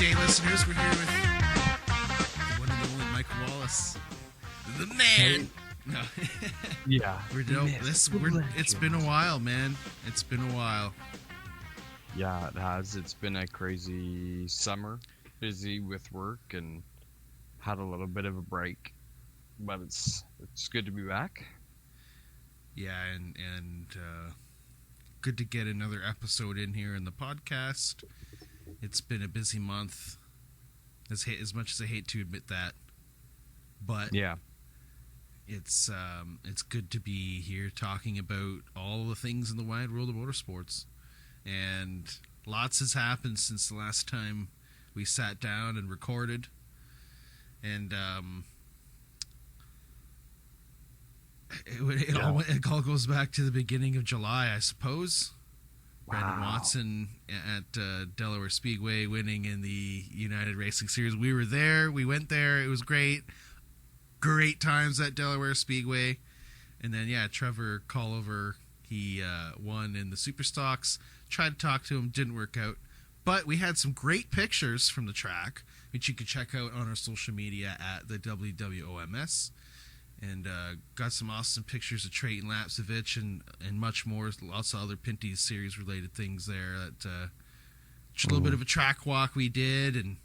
day, listeners. We're here with the one and only Mike Wallace, the man. Hey. No, Yeah. it's been a while, man. It's been a while. Yeah, it has. It's been a crazy summer, busy with work, and had a little bit of a break. But it's good to be back. Yeah, and good to get another episode in here in the podcast. It's been a busy month, as much as I hate to admit that, but Yeah. it's good to be here talking about all the things in the wide world of motorsports, and lots has happened since the last time we sat down and recorded, and it all goes back to the beginning of July, I suppose. Brandon Watson at Delaware Speedway winning in the United Racing Series. We were there. We went there. It was great. Great times at Delaware Speedway. And then, Trevor Collover, he won in the Superstocks. Tried to talk to him. Didn't work out. But we had some great pictures from the track, which you can check out on our social media at the WWOMS. And got some awesome pictures of Trayton Lapsevich and much more. Lots of other Pinty's series related things there. Just a little bit of a track walk we did, and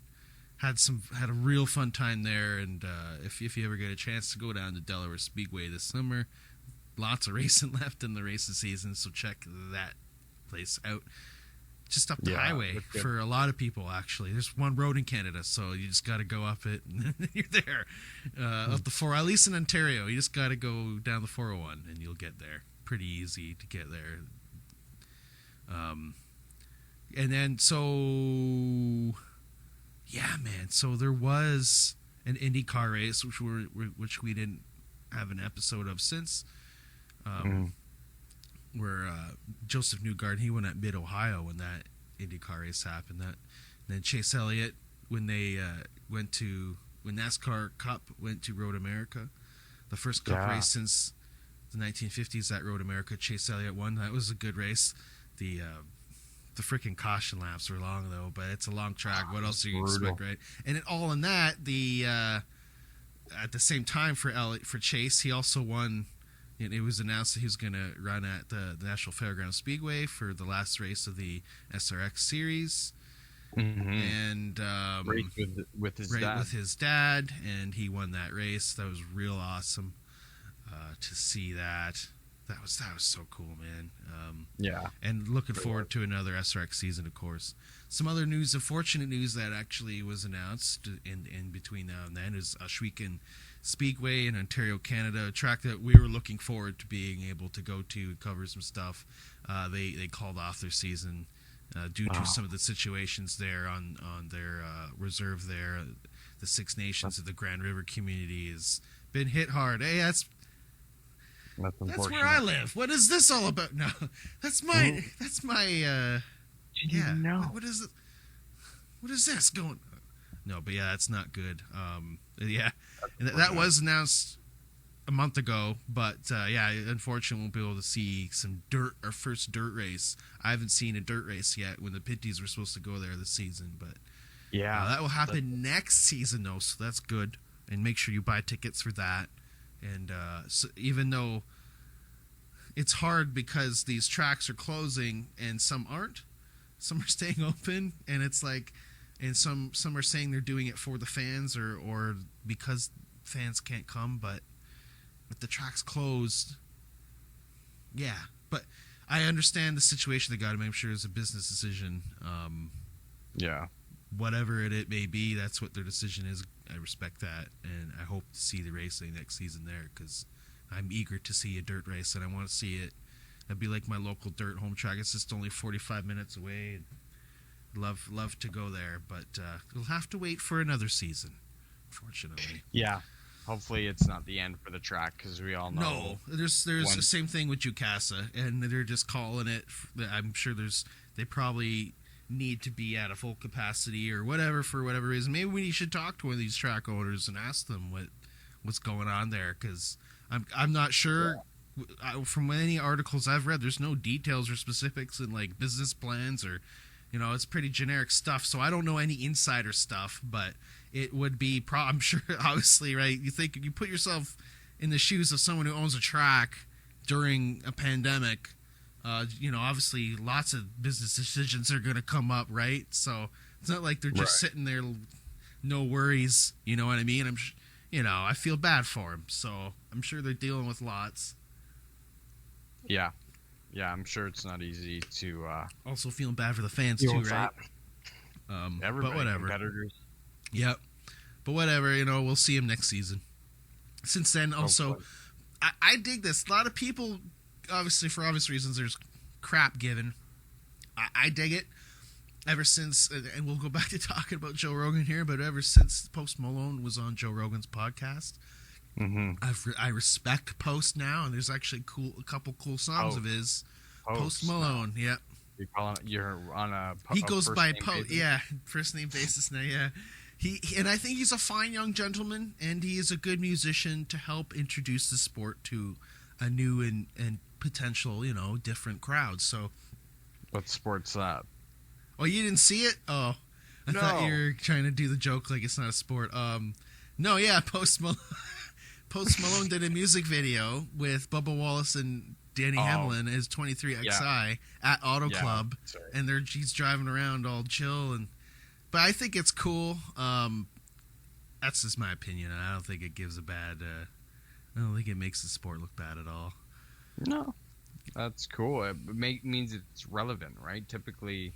had a real fun time there. And if you ever get a chance to go down to Delaware Speedway this summer, lots of racing left in the racing season, so check that place out. Just up the highway for a lot of people, actually. There's one road in Canada, so you just got to go up it, and you're there. Up the 4, at least in Ontario, you just got to go down the 401, and you'll get there. Pretty easy to get there. And then, so there was an IndyCar race, which we didn't have an episode of since. Where Joseph Newgarden, he won at Mid-Ohio when that IndyCar race happened. And then Chase Elliott, when NASCAR Cup went to Road America, the first Cup race since the 1950s at Road America, Chase Elliott won. That was a good race. The freaking caution laps were long, though, but it's a long track. What else do you expect, right? And all in that, at the same time for Chase, he also won. It was announced that he was going to run at the National Fairgrounds Speedway for the last race of the SRX series, and race with his dad, and he won that race. That was real awesome to see that. That was so cool, man. And looking forward to another SRX season, of course. Some other news, unfortunate news that actually was announced in between now and then is Ashwegan Speedway in Ontario, Canada, a track that we were looking forward to being able to go to, cover some stuff. They called off their season due to some of the situations there on their reserve there. The Six Nations of the Grand River community has been hit hard. Hey, that's where I live. What is this all about? No, that's my No. What is it? What is this going? No, but that's not good. And that was announced a month ago, but unfortunately, won't be able to see our first dirt race. I haven't seen a dirt race yet when the Pinties were supposed to go there this season, but that will happen next season though, so that's good. And make sure you buy tickets for that. And so even though it's hard because these tracks are closing and some aren't, some are staying open, and it's like. And some are saying they're doing it for the fans or because fans can't come, but with the tracks closed, But I understand the situation they got to make sure it's a business decision. Whatever it may be, that's what their decision is. I respect that, and I hope to see the racing next season there because I'm eager to see a dirt race, and I want to see it. That'd be like my local dirt home track. It's just only 45 minutes away. And love to go there, but we'll have to wait for another season, unfortunately. Yeah, hopefully it's not the end for the track because we all know. No, there's the same thing with Jukasa, and they're just calling it. I'm sure they probably need to be at a full capacity or whatever for whatever reason. Maybe we should talk to one of these track owners and ask them what's going on there because I'm not sure. From any articles I've read, there's no details or specifics in like business plans or It's pretty generic stuff. So I don't know any insider stuff, but it would be. I'm sure, obviously, right? You put yourself in the shoes of someone who owns a track during a pandemic. Obviously, lots of business decisions are going to come up, right? So it's not like they're just sitting there, no worries. You know what I mean? I feel bad for them. So I'm sure they're dealing with lots. Yeah, I'm sure it's not easy to. Also feeling bad for the fans too, right? Everybody, but whatever. Competitors. Yep. But whatever. We'll see him next season. Since then, also, I dig this. A lot of people, obviously for obvious reasons, there's crap given. I dig it. Ever since, and we'll go back to talking about Joe Rogan here, but ever since Post Malone was on Joe Rogan's podcast, I respect Post now, and there's actually a couple cool songs of his. Post Malone, yep. You're on a. He goes by Post, yeah, first name basis now, yeah. And I think he's a fine young gentleman, and he is a good musician to help introduce the sport to a new and potential, different crowd. So, what sport's that? Oh, you didn't see it? Oh, I thought you were trying to do the joke like it's not a sport. No, yeah, Post Malone did a music video with Bubba Wallace and Danny Hamlin as 23XI at Auto Club, and he's driving around all chill. But I think it's cool. That's just my opinion. I don't think it gives a bad. I don't think it makes the sport look bad at all. No, that's cool. It means it's relevant, right? Typically.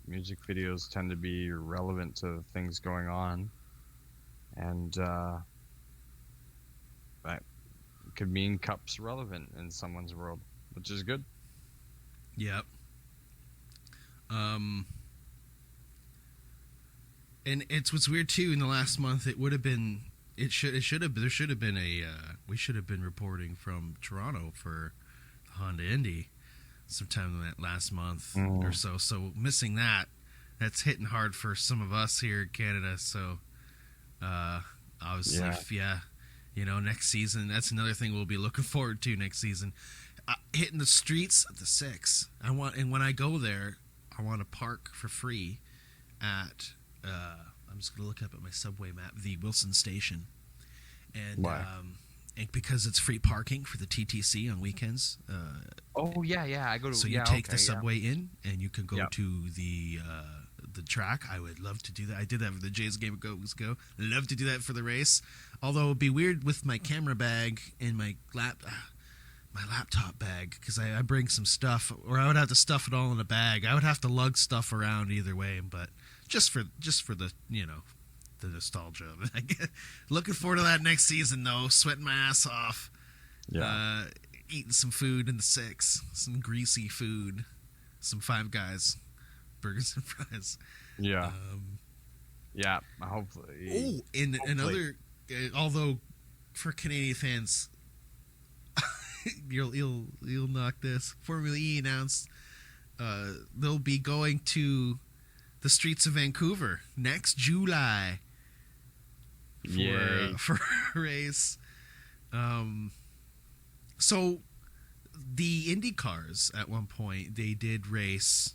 Music videos tend to be relevant to things going on, and that could mean Cup's relevant in someone's world, which is good. Yep. And it's what's weird too. In the last month, it would have been. There should have been we should have been reporting from Toronto for the Honda Indy sometime in that last month or so. So missing that's hitting hard for some of us here in Canada. So obviously, next season, that's another thing we'll be looking forward to next season. Hitting the streets of the 6. And when I go there, I want to park for free at I'm just going to look up at my subway map, the Wilson Station. And and because it's free parking for the TTC on weekends. I go to. So you take the subway in, and you can go to the track. I would love to do that. I did that for the Jays game a weeks ago. I'd love to do that for the race. Although it'd be weird with my camera bag and my laptop bag, because I bring some stuff, or I would have to stuff it all in a bag. I would have to lug stuff around either way, but just for the the nostalgia of it. Looking forward to that next season, though. Sweating my ass off. Yeah. Eating some food in the 6. Some greasy food. Some Five Guys. Burgers and fries. Yeah. Hopefully. Oh, and another... although, for Canadian fans, you'll knock this. Formula E announced they'll be going to the streets of Vancouver next July for a race. So the Indy cars at one point, they did race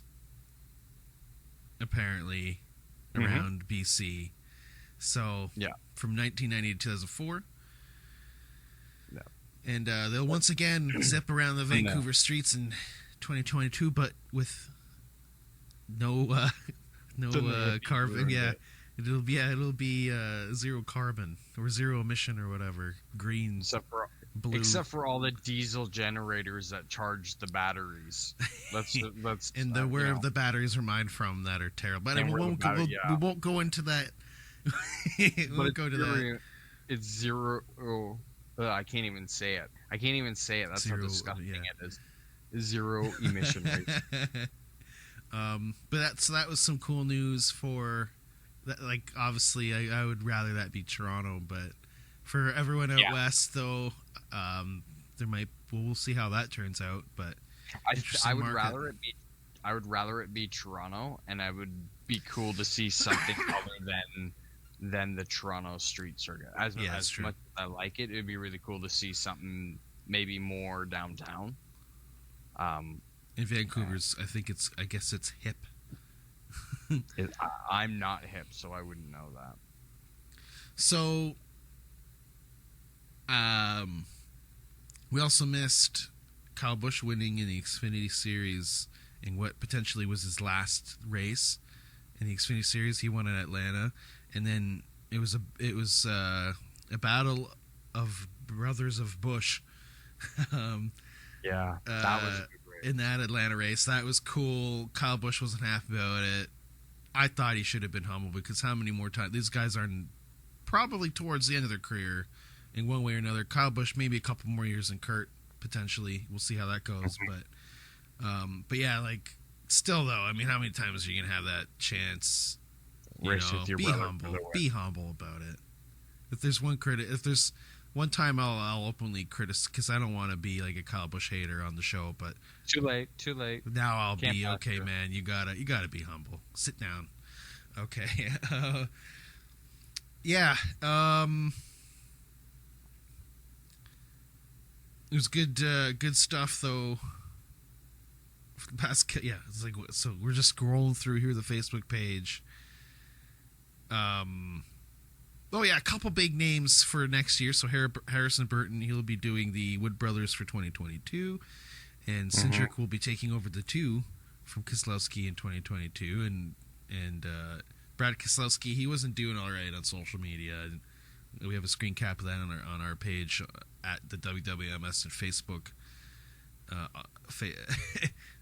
apparently around BC. So from 1990 to 2004. And they'll once again zip around the Vancouver streets in 2022, but with no carbon. It'll be zero carbon or zero emission or whatever. Green, blue, except for all the diesel generators that charge the batteries. Let's and where the batteries are mined from that are terrible. But we won't go into that. We won't go to that. It's zero. I can't even say it. That's zero, how disgusting it is. Zero emission rate. But that was some cool news for that. Like, obviously, I would rather that be Toronto, but for everyone out west, though, we'll see how that turns out. But I would rather it be Toronto, and I would be cool to see something other than the Toronto streets are. As much as I like it, it'd be really cool to see something maybe more downtown. In Vancouver's, I guess it's hip. I'm not hip, so I wouldn't know that. So, we also missed Kyle Busch winning in the Xfinity Series in what potentially was his last race in the Xfinity Series. He won at Atlanta, and then it was a battle of brothers of Busch. Yeah, that was a good race. In that Atlanta race. That was cool. Kyle Busch wasn't happy about it. I thought he should have been humble, because how many more times these guys are probably towards the end of their career in one way or another. Kyle Busch maybe a couple more years than Kurt potentially. We'll see how that goes, but yeah, like still though, I mean, how many times are you gonna have that chance? Race with your be brother humble. Be humble about it. If there's one time I'll openly criticize, because I don't want to be like a Kyle Busch hater on the show, but too late. Now I'll Can't be pass okay, through. man. You gotta be humble. Sit down. Okay. Yeah. It was good stuff though. For the past, it's like, so we're just scrolling through here the Facebook page. Oh yeah, a couple big names for next year. So Harrison Burton, he'll be doing the Wood Brothers for 2022, and Cindric will be taking over the 2 from Keselowski in 2022, and Brad Keselowski, he wasn't doing all right on social media. And we have a screen cap of that on our page at the WWMS and Facebook.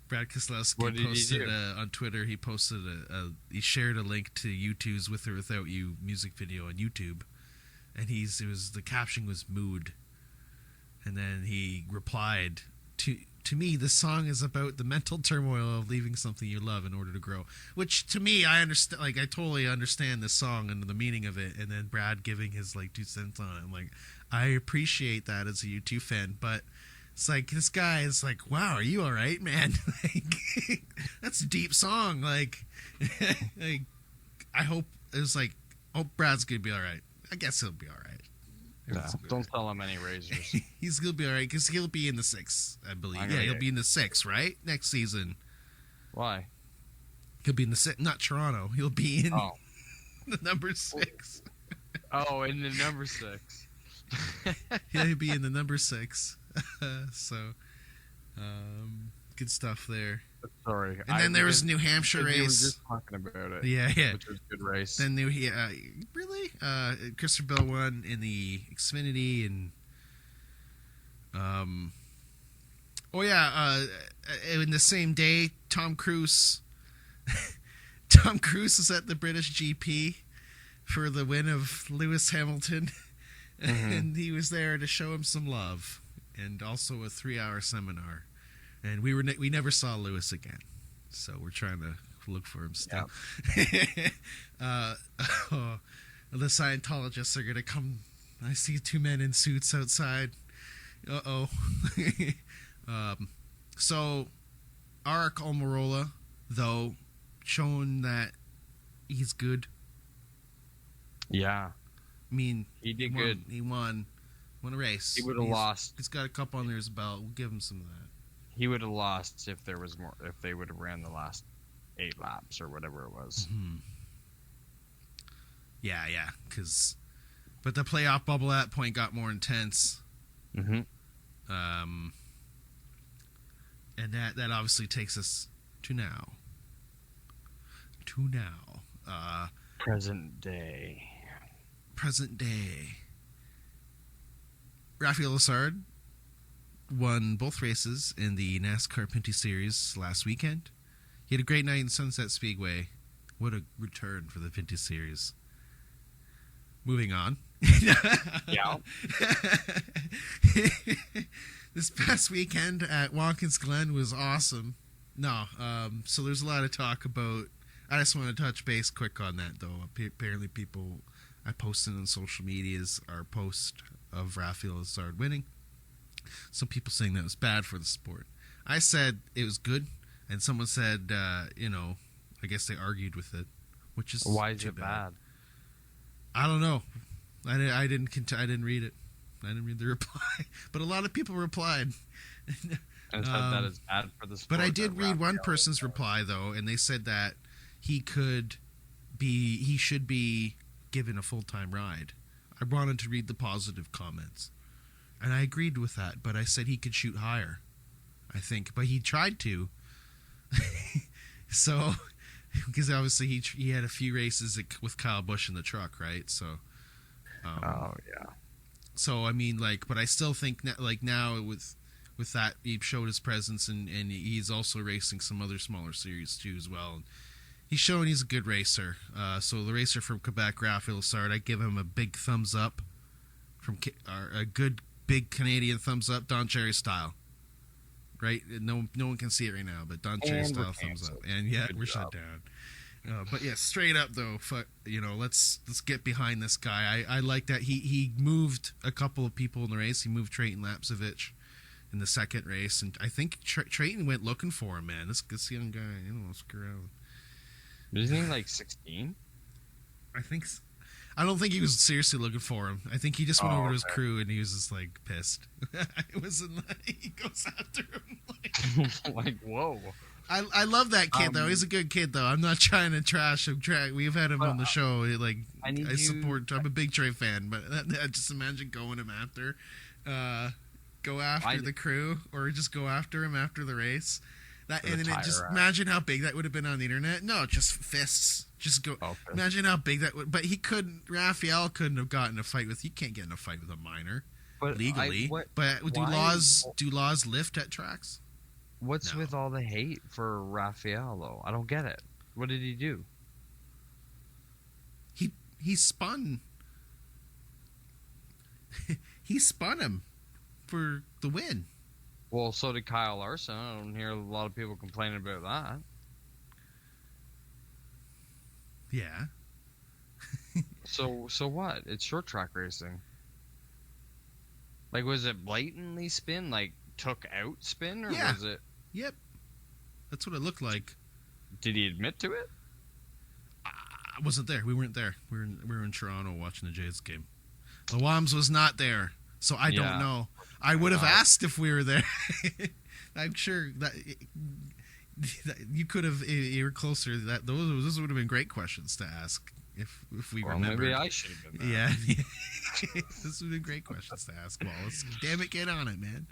Brad Keselowski posted on Twitter. He posted he shared a link to YouTube's "With or Without You" music video on YouTube, and the caption was "mood," and then he replied, To me, this song is about the mental turmoil of leaving something you love in order to grow." Which, to me, I understand. Like, I totally understand this song and the meaning of it. And then Brad giving his 2 cents on it. I'm like, I appreciate that as a U2 fan, but it's like, this guy is like, "Wow, are you all right, man?" Like, that's a deep song. Like, I hope Brad's gonna be all right. I guess he'll be all right. No, don't tell him any razors. He's gonna be all right, because he'll be in the 6, I believe. He'll be in the 6, right, next season. Why? He'll be in the 6, not Toronto. He'll be in the number 6. Oh, in the number 6. Yeah, he'll be in the number 6. So, good stuff there. Sorry. And then there was a New Hampshire race. We were just talking about it. Yeah. Which was a good race. Then Christopher Bell won in the Xfinity, and in the same day, Tom Cruise is at the British GP for the win of Lewis Hamilton, and he was there to show him some love, and also a 3-hour seminar. And we never saw Lewis again, so we're trying to look for him still. Yep. The Scientologists are gonna come. I see 2 men in suits outside. So Aric Almirola, though, showing that he's good. Yeah. I mean, he did good. He won a race. He would have lost. He's got a cup under his belt. We'll give him some of that. He would have lost if there was more. If they would have ran the last 8 laps or whatever it was. Mm-hmm. Yeah. But the playoff bubble at that point got more intense. Mm-hmm. And that obviously takes us to now. Present day. Rafael Lessard won both races in the NASCAR Pinty Series last weekend. He had a great night in Sunset Speedway. What a return for the Pinty Series. Moving on. Yeah. This past weekend at Watkins Glen was awesome. So there's a lot of talk about. I just want to touch base quick on that, though. Apparently, I posted on social medias our post of Rafael Lessard winning. Some people saying that was bad for the sport. I said it was good, and someone said, I guess they argued with it, which is why is it bad? I don't know. I didn't read it. I didn't read the reply, but a lot of people replied. And said that is bad for the sport. But I did read one Raphael person's reply though, and they said that he should be given a full-time ride. I wanted to read the positive comments, and I agreed with that. But I said he could shoot higher, I think, but he tried to. So, because obviously he had a few races with Kyle Busch in the truck, right? So, oh yeah. So I mean, like, but I still think now with that he showed his presence, and he's also racing some other smaller series too as well. And he's showing he's a good racer. So the racer from Quebec, Raphael Lessard, I give him a big thumbs up. A good big Canadian thumbs up, Don Cherry style. Right? No one can see it right now, but Don Cherry style thumbs up. And yeah, we're shut down. But yeah, straight up though, let's get behind this guy. I like that he moved a couple of people in the race. He moved Trayton Lapsevich in the second race, and I think Trayton went looking for him. Man, this young guy, screw around. Isn't he like 16? I don't think he was seriously looking for him. I think he just went over to his crew and he was just like pissed. It wasn't like he goes after him like whoa. I love that kid though. He's a good kid though. I'm not trying to trash him. We've had him on the show. Like I support. I'm a big Trey fan, but I just imagine going him after, go after the crew, or just go after him after the race. Imagine how big that would have been on the internet. No, just fists. Just go. Oh, imagine how big that would. But he couldn't. Raphael couldn't have gotten a fight with. You can't get in a fight with a minor legally. Do laws lift at tracks? What's with all the hate for Raphael though? I don't get it. What did he do? He spun. He spun him for the win. Well, so did Kyle Larson. I don't hear a lot of people complaining about that. Yeah. So what? It's short track racing. Like, was it blatantly spin? Like, took out spin? Or was it... Yep. That's what it looked like. Did he admit to it? I wasn't there. We weren't there. We were in Toronto watching the Jays game. The Wams was not there, so I don't know. I would have asked if we were there. I'm sure that you could have. You were closer. Those would have been great questions to ask if we remembered. Maybe I should have been there. Yeah. This would have been great questions to ask Wallace. Damn it, get on it, man.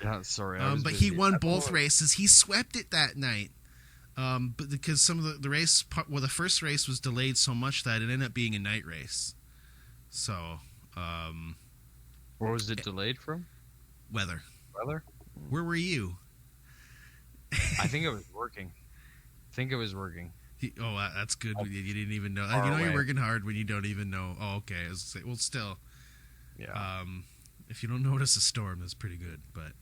Yeah, sorry. But he won both races. He swept it that night. But because some of the race, the first race was delayed so much that it ended up being a night race. So, where was it delayed from? Weather. Weather? Where were you? I think it was working. That's good. You didn't even know. You're working hard when you don't even know. Oh, okay. Well, still. Yeah. If you don't notice a storm, that's pretty good. But,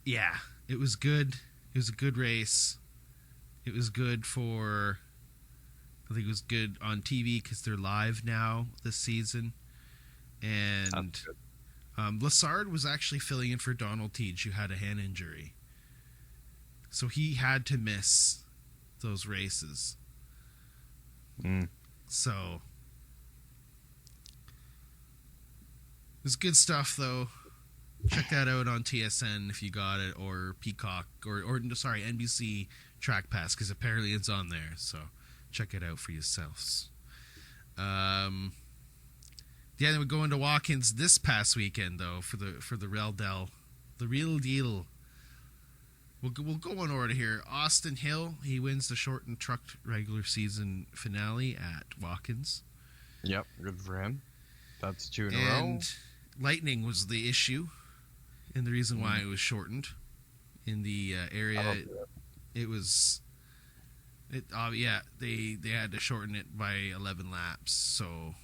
yeah, it was good. It was a good race. It was good for... I think it was good on TV because they're live now this season. And Lessard was actually filling in for Donald Teach, who had a hand injury. So he had to miss those races. So it was good stuff, though. Check that out on TSN if you got it, or Peacock, or NBC Track Pass, because apparently it's on there. So check it out for yourselves. Then we go into Watkins this past weekend though for the Real Deal. We'll go in order here. Austin Hill, he wins the shortened truck regular season finale at Watkins. Yep, good for him. That's 2 in a row. And lightning was the issue, and the reason why it was shortened in the area. It was. They had to shorten it by 11 laps. So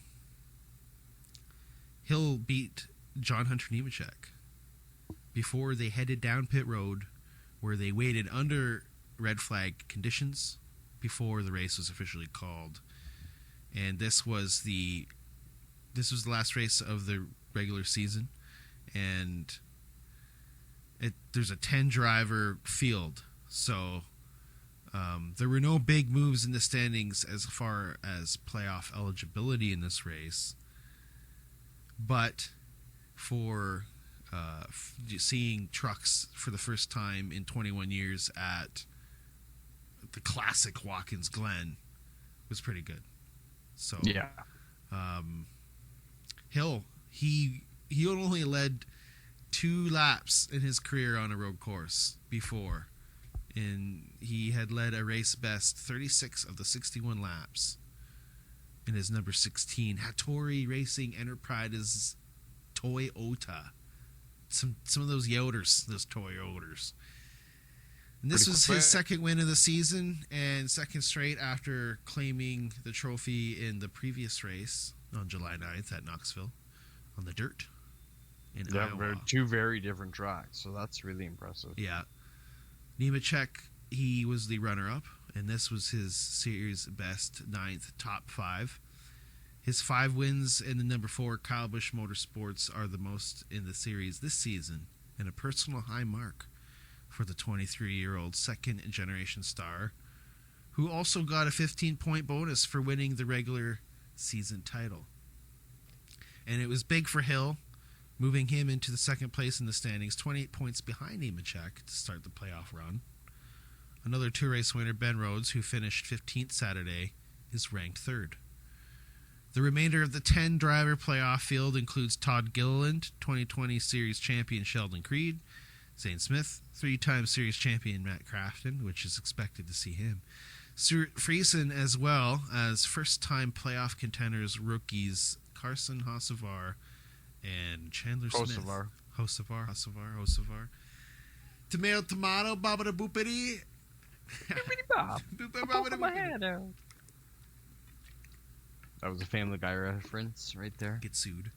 Hill beat John Hunter Nemechek before they headed down pit road, where they waited under red flag conditions before the race was officially called. And this was the last race of the regular season, and there's a 10 driver field, so there were no big moves in the standings as far as playoff eligibility in this race. But for seeing trucks for the first time in 21 years at the classic Watkins Glen was pretty good. So Yeah. Hill, he only led 2 laps in his career on a road course before, and he had led a race best 36 of the 61 laps in his number 16 Hattori Racing Enterprises Toyota. Some of those Yoders, those Toyotas. And this was his second win of the season and second straight after claiming the trophy in the previous race on July 9th at Knoxville on the dirt in Iowa. 2 very different tracks, so that's really impressive. Yeah. Nemechek, he was the runner-up, and this was his series best 9th top 5. His 5 wins in the number 4 Kyle Busch Motorsports are the most in the series this season, and a personal high mark for the 23-year-old second-generation star, who also got a 15-point bonus for winning the regular season title. And it was big for Hill, moving him into the second place in the standings, 28 points behind Nemechek to start the playoff run. Another 2-race winner, Ben Rhodes, who finished 15th Saturday, is ranked 3rd. The remainder of the 10-driver playoff field includes Todd Gilliland, 2020 Series champion Sheldon Creed, Zane Smith, 3-time Series champion Matt Crafton, which is expected to see him, Stuart Friesen, as well as first-time playoff contenders rookies Carson Hocevar and Chandler Smith. Hocevar. Tomato, babada boopity. Boopity bop. Boop my head out. That was a Family Guy reference right there. Get sued.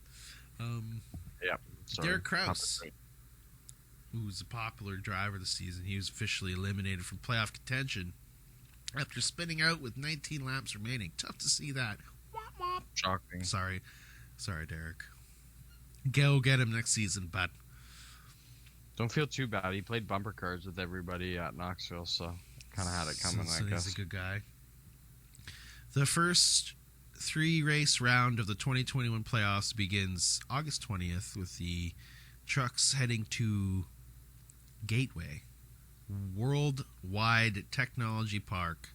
Yep. Sorry. Derek Kraus, who's a popular driver this season, he was officially eliminated from playoff contention after spinning out with 19 laps remaining. Tough to see that. Womp womp. Shocking. Sorry, Derek. Go get him next season, bud. Don't feel too bad. He played bumper cars with everybody at Knoxville, so kind of had it coming, so I guess. He's a good guy. The first 3-race round of the 2021 playoffs begins August 20th with the trucks heading to Gateway Worldwide Technology Park.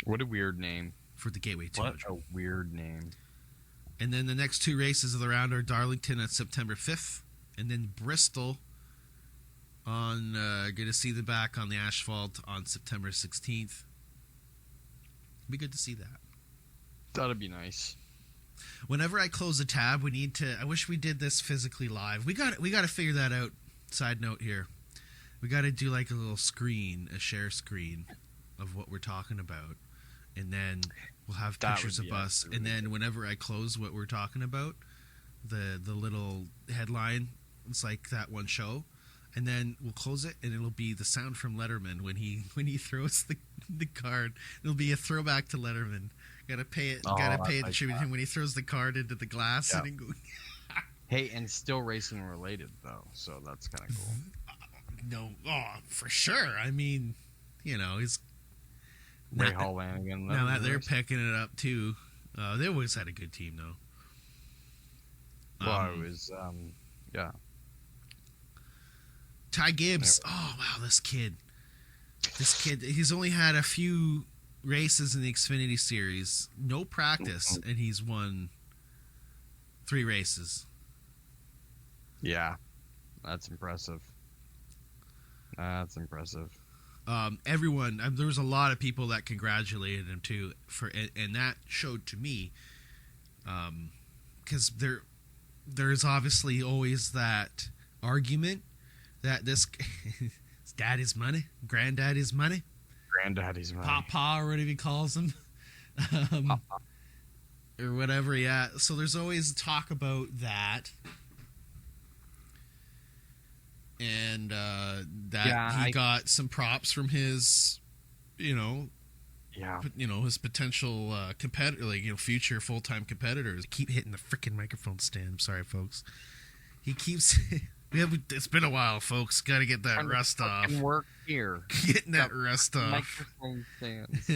What a weird name. For the Gateway 200. What a weird name. And then the next 2 races of the round are Darlington on September 5th, and then Bristol on going to see them back on the asphalt on September 16th. Be good to see that. That'd be nice. Whenever I close a tab, we need to. I wish we did this physically live. We got to figure that out. Side note here, we got to do like a little screen, a share screen of what we're talking about, and then we'll have pictures of us. And then whenever I close what we're talking about, the little headline, it's like that one show, and then we'll close it, and it'll be the sound from Letterman when he throws the card. It'll be a throwback to Letterman. Gotta pay it to tribute him when he throws the card into the glass. Yeah. And Hey, and still racing related though, so that's kind of cool. For sure. I mean, he's Ray Hall Lanigan. Now that they're picking it up too. They always had a good team though. Well, it was yeah. Ty Gibbs. Oh wow, this kid. He's only had a few races in the Xfinity Series, no practice, and he's won 3 races. Yeah, that's impressive. Everyone, there was a lot of people that congratulated him too, and that showed to me, because there's obviously always that argument that this his daddy's money, granddaddy's money. Granddaddy's money. Papa, or whatever he calls him. Or whatever, yeah. So there's always talk about that. And he got some props from his, his potential competitor, future full-time competitors. Keep hitting the freaking microphone stand. I'm sorry, folks. He keeps... it's been a while, folks. Got to get that rust off. Work here. Getting that rust off. Microphone stands.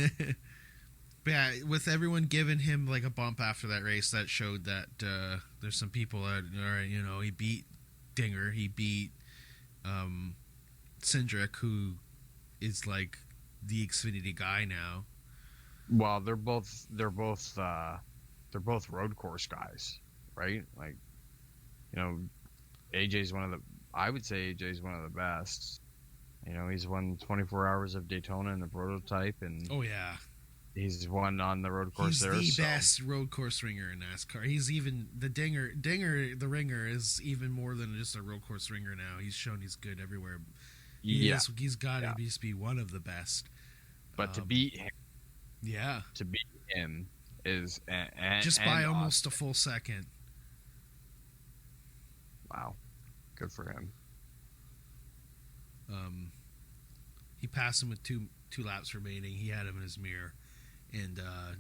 But yeah, with everyone giving him like a bump after that race, that showed that there's some people that, all right, he beat Dinger. He beat Cindric, who is like the Xfinity guy now. Well, they're both road course guys, right? Like, AJ's I would say AJ's one of the best. He's won 24 Hours of Daytona in the prototype, and oh yeah, he's won on the road course. He's the best road course ringer in NASCAR. He's even the Dinger, the ringer is even more than just a road course ringer now. He's shown he's good everywhere. He's got to just be one of the best. But to beat him, yeah, is just by almost a full second. Wow, good for him. He passed him with two laps remaining. He had him in his mirror, and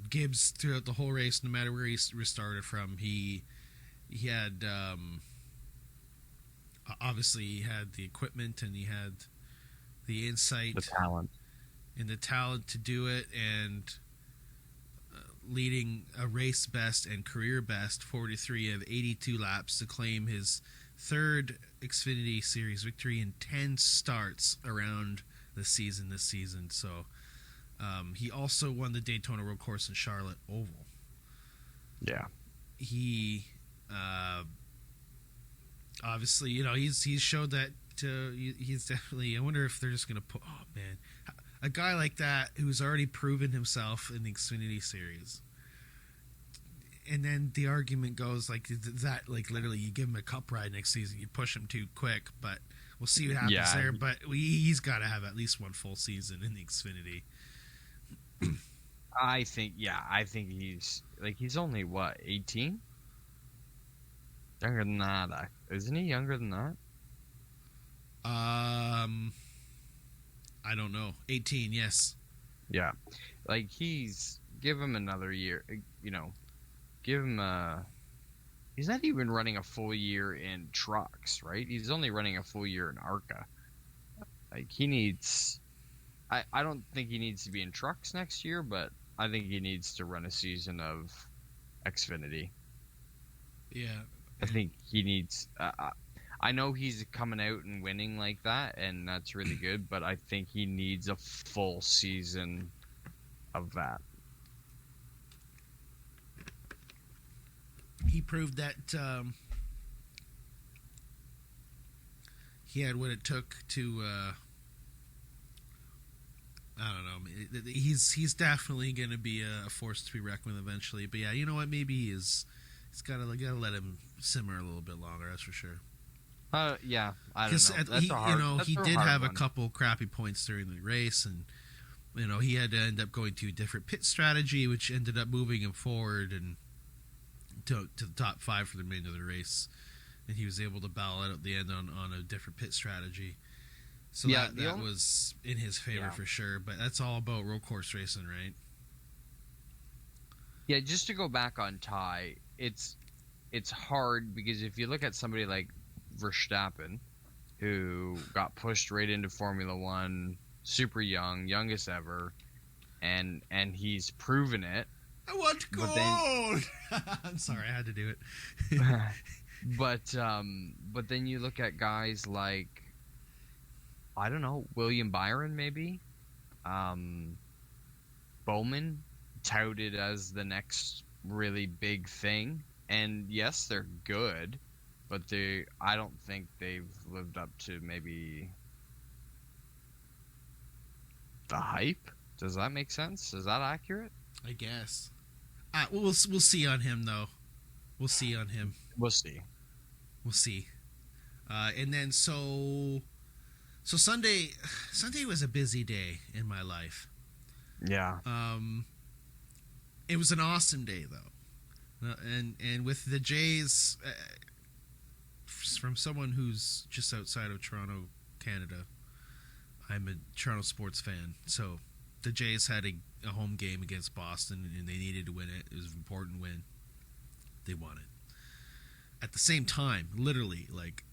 Gibbs throughout the whole race, no matter where he restarted from, he had obviously he had the equipment and he had the insight, the talent to do it, and leading a race best and career best 43 of 82 laps to claim his third Xfinity Series victory in 10 starts around the season this season. So he also won the Daytona Road Course and Charlotte Oval. Yeah. He obviously, he's showed that he's definitely, I wonder if they're just going to put, oh man, a guy like that who's already proven himself in the Xfinity Series. And then the argument goes like that, like literally you give him a cup ride next season, you push him too quick, but we'll see what happens there. But he's got to have at least one full season in the Xfinity. I think he's only what, 18? Younger than that, isn't he? Younger than that? I don't know. 18, yes. Yeah, like give him another year. Give him he's not even running a full year in trucks, right? He's only running a full year in ARCA. Like he needs, I don't think he needs to be in trucks next year, but I think he needs to run a season of Xfinity. Yeah. I think he needs, I know he's coming out and winning like that, and that's really good, but I think he needs a full season of that. He proved that he had what it took to. I don't know. He's definitely going to be a force to be reckoned with eventually. But yeah, you know what? Maybe he's got to let him simmer a little bit longer. That's for sure. Yeah, I don't know. That's he did have a couple crappy points during the race, and he had to end up going to a different pit strategy, which ended up moving him forward and to the top 5 for the remainder of the race, and he was able to battle it at the end on a different pit strategy. So yeah, that was in his favor for sure. But that's all about road course racing, right? Yeah, just to go back on Ty, it's hard because if you look at somebody like Verstappen, who got pushed right into Formula One, super young, youngest ever, and he's proven it. I want to go on. I'm sorry, I had to do it. But then you look at guys like, I don't know, William Byron maybe, Bowman, touted as the next really big thing, and yes, they're good, but I don't think they've lived up to maybe the hype. Does that make sense? Is that accurate? I guess. We'll see on him though. We'll see on him. We'll see. And then so Sunday was a busy day in my life. Yeah. It was an awesome day though, and with the Jays, from someone who's just outside of Toronto, Canada, I'm a Toronto sports fan, so the Jays had a home game against Boston, and they needed to win it. It was an important win. They won it. At the same time, literally, like,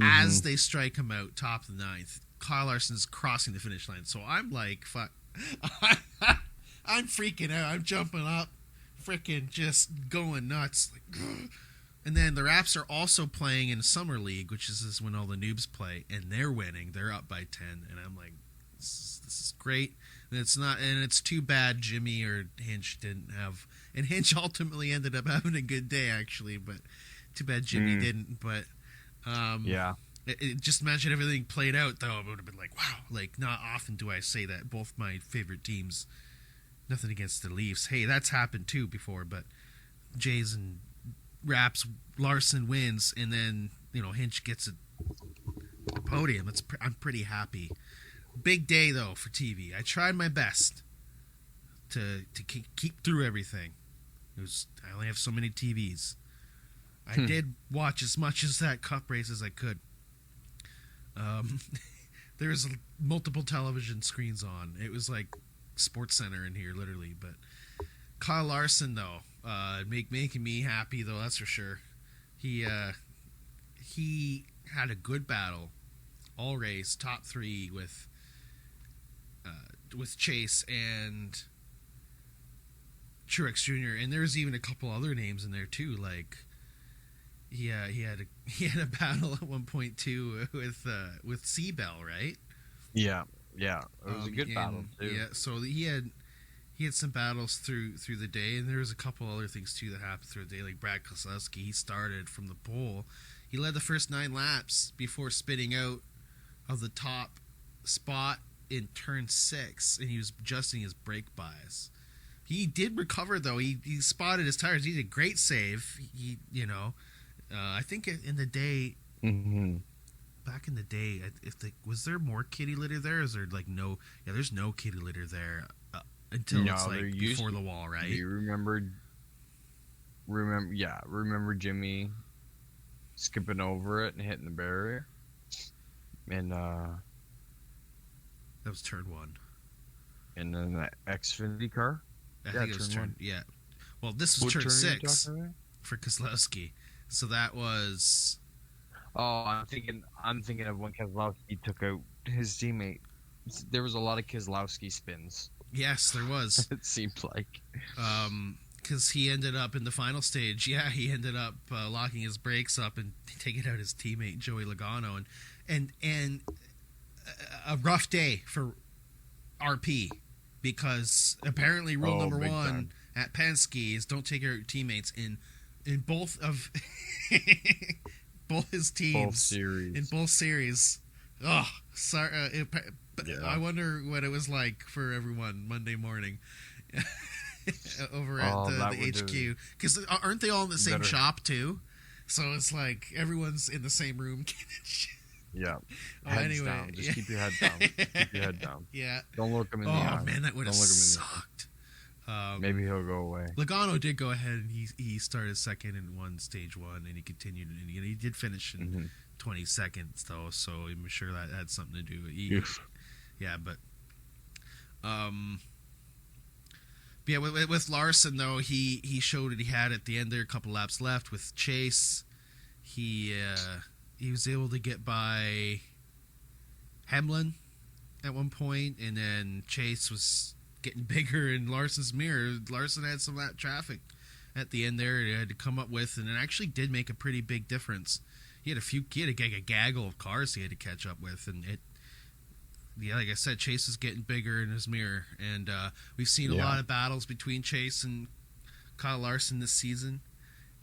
as they strike him out, top of the 9th, Kyle Larson's crossing the finish line. So I'm like, fuck. I'm freaking out. I'm jumping up, freaking just going nuts. Like, And then the Raps are also playing in Summer League, which is when all the noobs play, and they're winning. They're up by 10, and I'm like, this is great. And it's too bad Jimmy or Hinch didn't have, and Hinch ultimately ended up having a good day actually, but too bad Jimmy didn't. But just imagine everything played out though. It would have been like, wow, like not often do I say that. Both my favorite teams. Nothing against the Leafs. Hey, that's happened too before, but Jays and Raps, Larson wins, and then Hinch gets the podium. I'm pretty happy. Big day though for TV. I tried my best to keep through everything. I only have so many TVs. I did watch as much as that Cup race as I could. There was multiple television screens on. It was like Sports Center in here, literally. But Kyle Larson, though, making me happy, though, that's for sure. He had a good battle all race, top 3 with Chase and Truex Jr. And there's even a couple other names in there too. Like he had a battle at one point too with Seabell, right? Yeah. It was a good battle too. Yeah, so he had some battles through the day, and there was a couple other things too that happened through the day. Like Brad Keselowski, he started from the pole. He led the first 9 laps before spitting out of the top spot in turn 6, and he was adjusting his brake bias. He did recover though. He spotted his tires. He did a great save. I think in the day. Mm-hmm. Back in the day, was there more kitty litter there? Is there like no? Yeah, there's no kitty litter there until it's like before the wall, right? Do you remember Jimmy skipping over it and hitting the barrier? And that was turn 1. And then the Xfinity car. I think it was turn. Yeah. Well, this was turn 6 for Keselowski, so that was. Oh, I'm thinking of when Keselowski took out his teammate. There was a lot of Keselowski spins. Yes, there was. It seemed like. Because he ended up in the final stage. Yeah, he ended up locking his brakes up and taking out his teammate Joey Logano, and a rough day for RP, because apparently rule number 1 time. at Penske is don't take out your teammates in both of. Both his teams in both series. Oh, sorry. I wonder what it was like for everyone Monday morning over at the HQ. Because aren't they all in the same shop too? So it's like everyone's in the same room. Yeah. Heads down. Just keep your head down. Keep your head down. Yeah. Don't look him in the eye. Oh man, that would have sucked. Maybe he'll go away. Logano did go ahead and he started second and won stage 1, and he continued, and he did finish in 20 seconds though, so I'm sure that had something to do with it. Yeah, but with Larson though, he showed it. He had at the end there a couple laps left with Chase. He was able to get by Hamlin at one point, and then Chase was getting bigger in Larson's mirror. Larson had some of that traffic at the end there. He had to come up with, and it actually did make a pretty big difference. He had a gaggle of cars he had to catch up with, and like I said, Chase is getting bigger in his mirror, and we've seen a lot of battles between Chase and Kyle Larson this season,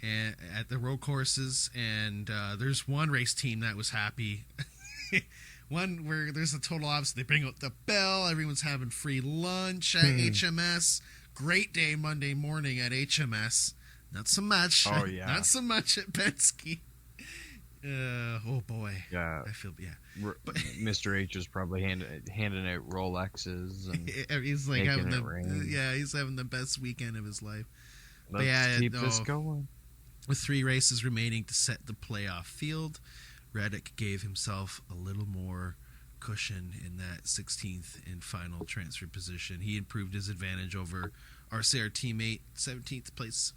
and at the road courses. And there's one race team that was happy. One where there's a total opposite. They bring out the bell. Everyone's having free lunch at HMS. Great day Monday morning at HMS. Not so much. Oh, yeah. Not so much at Penske. Oh, boy. Yeah. I feel, But Mr. H is probably handing out Rolexes. And he's like having he's having the best weekend of his life. Let's keep this going. With 3 races remaining to set the playoff field, Reddick gave himself a little more cushion in that 16th and final transfer position. He improved his advantage over RCR teammate, 17th place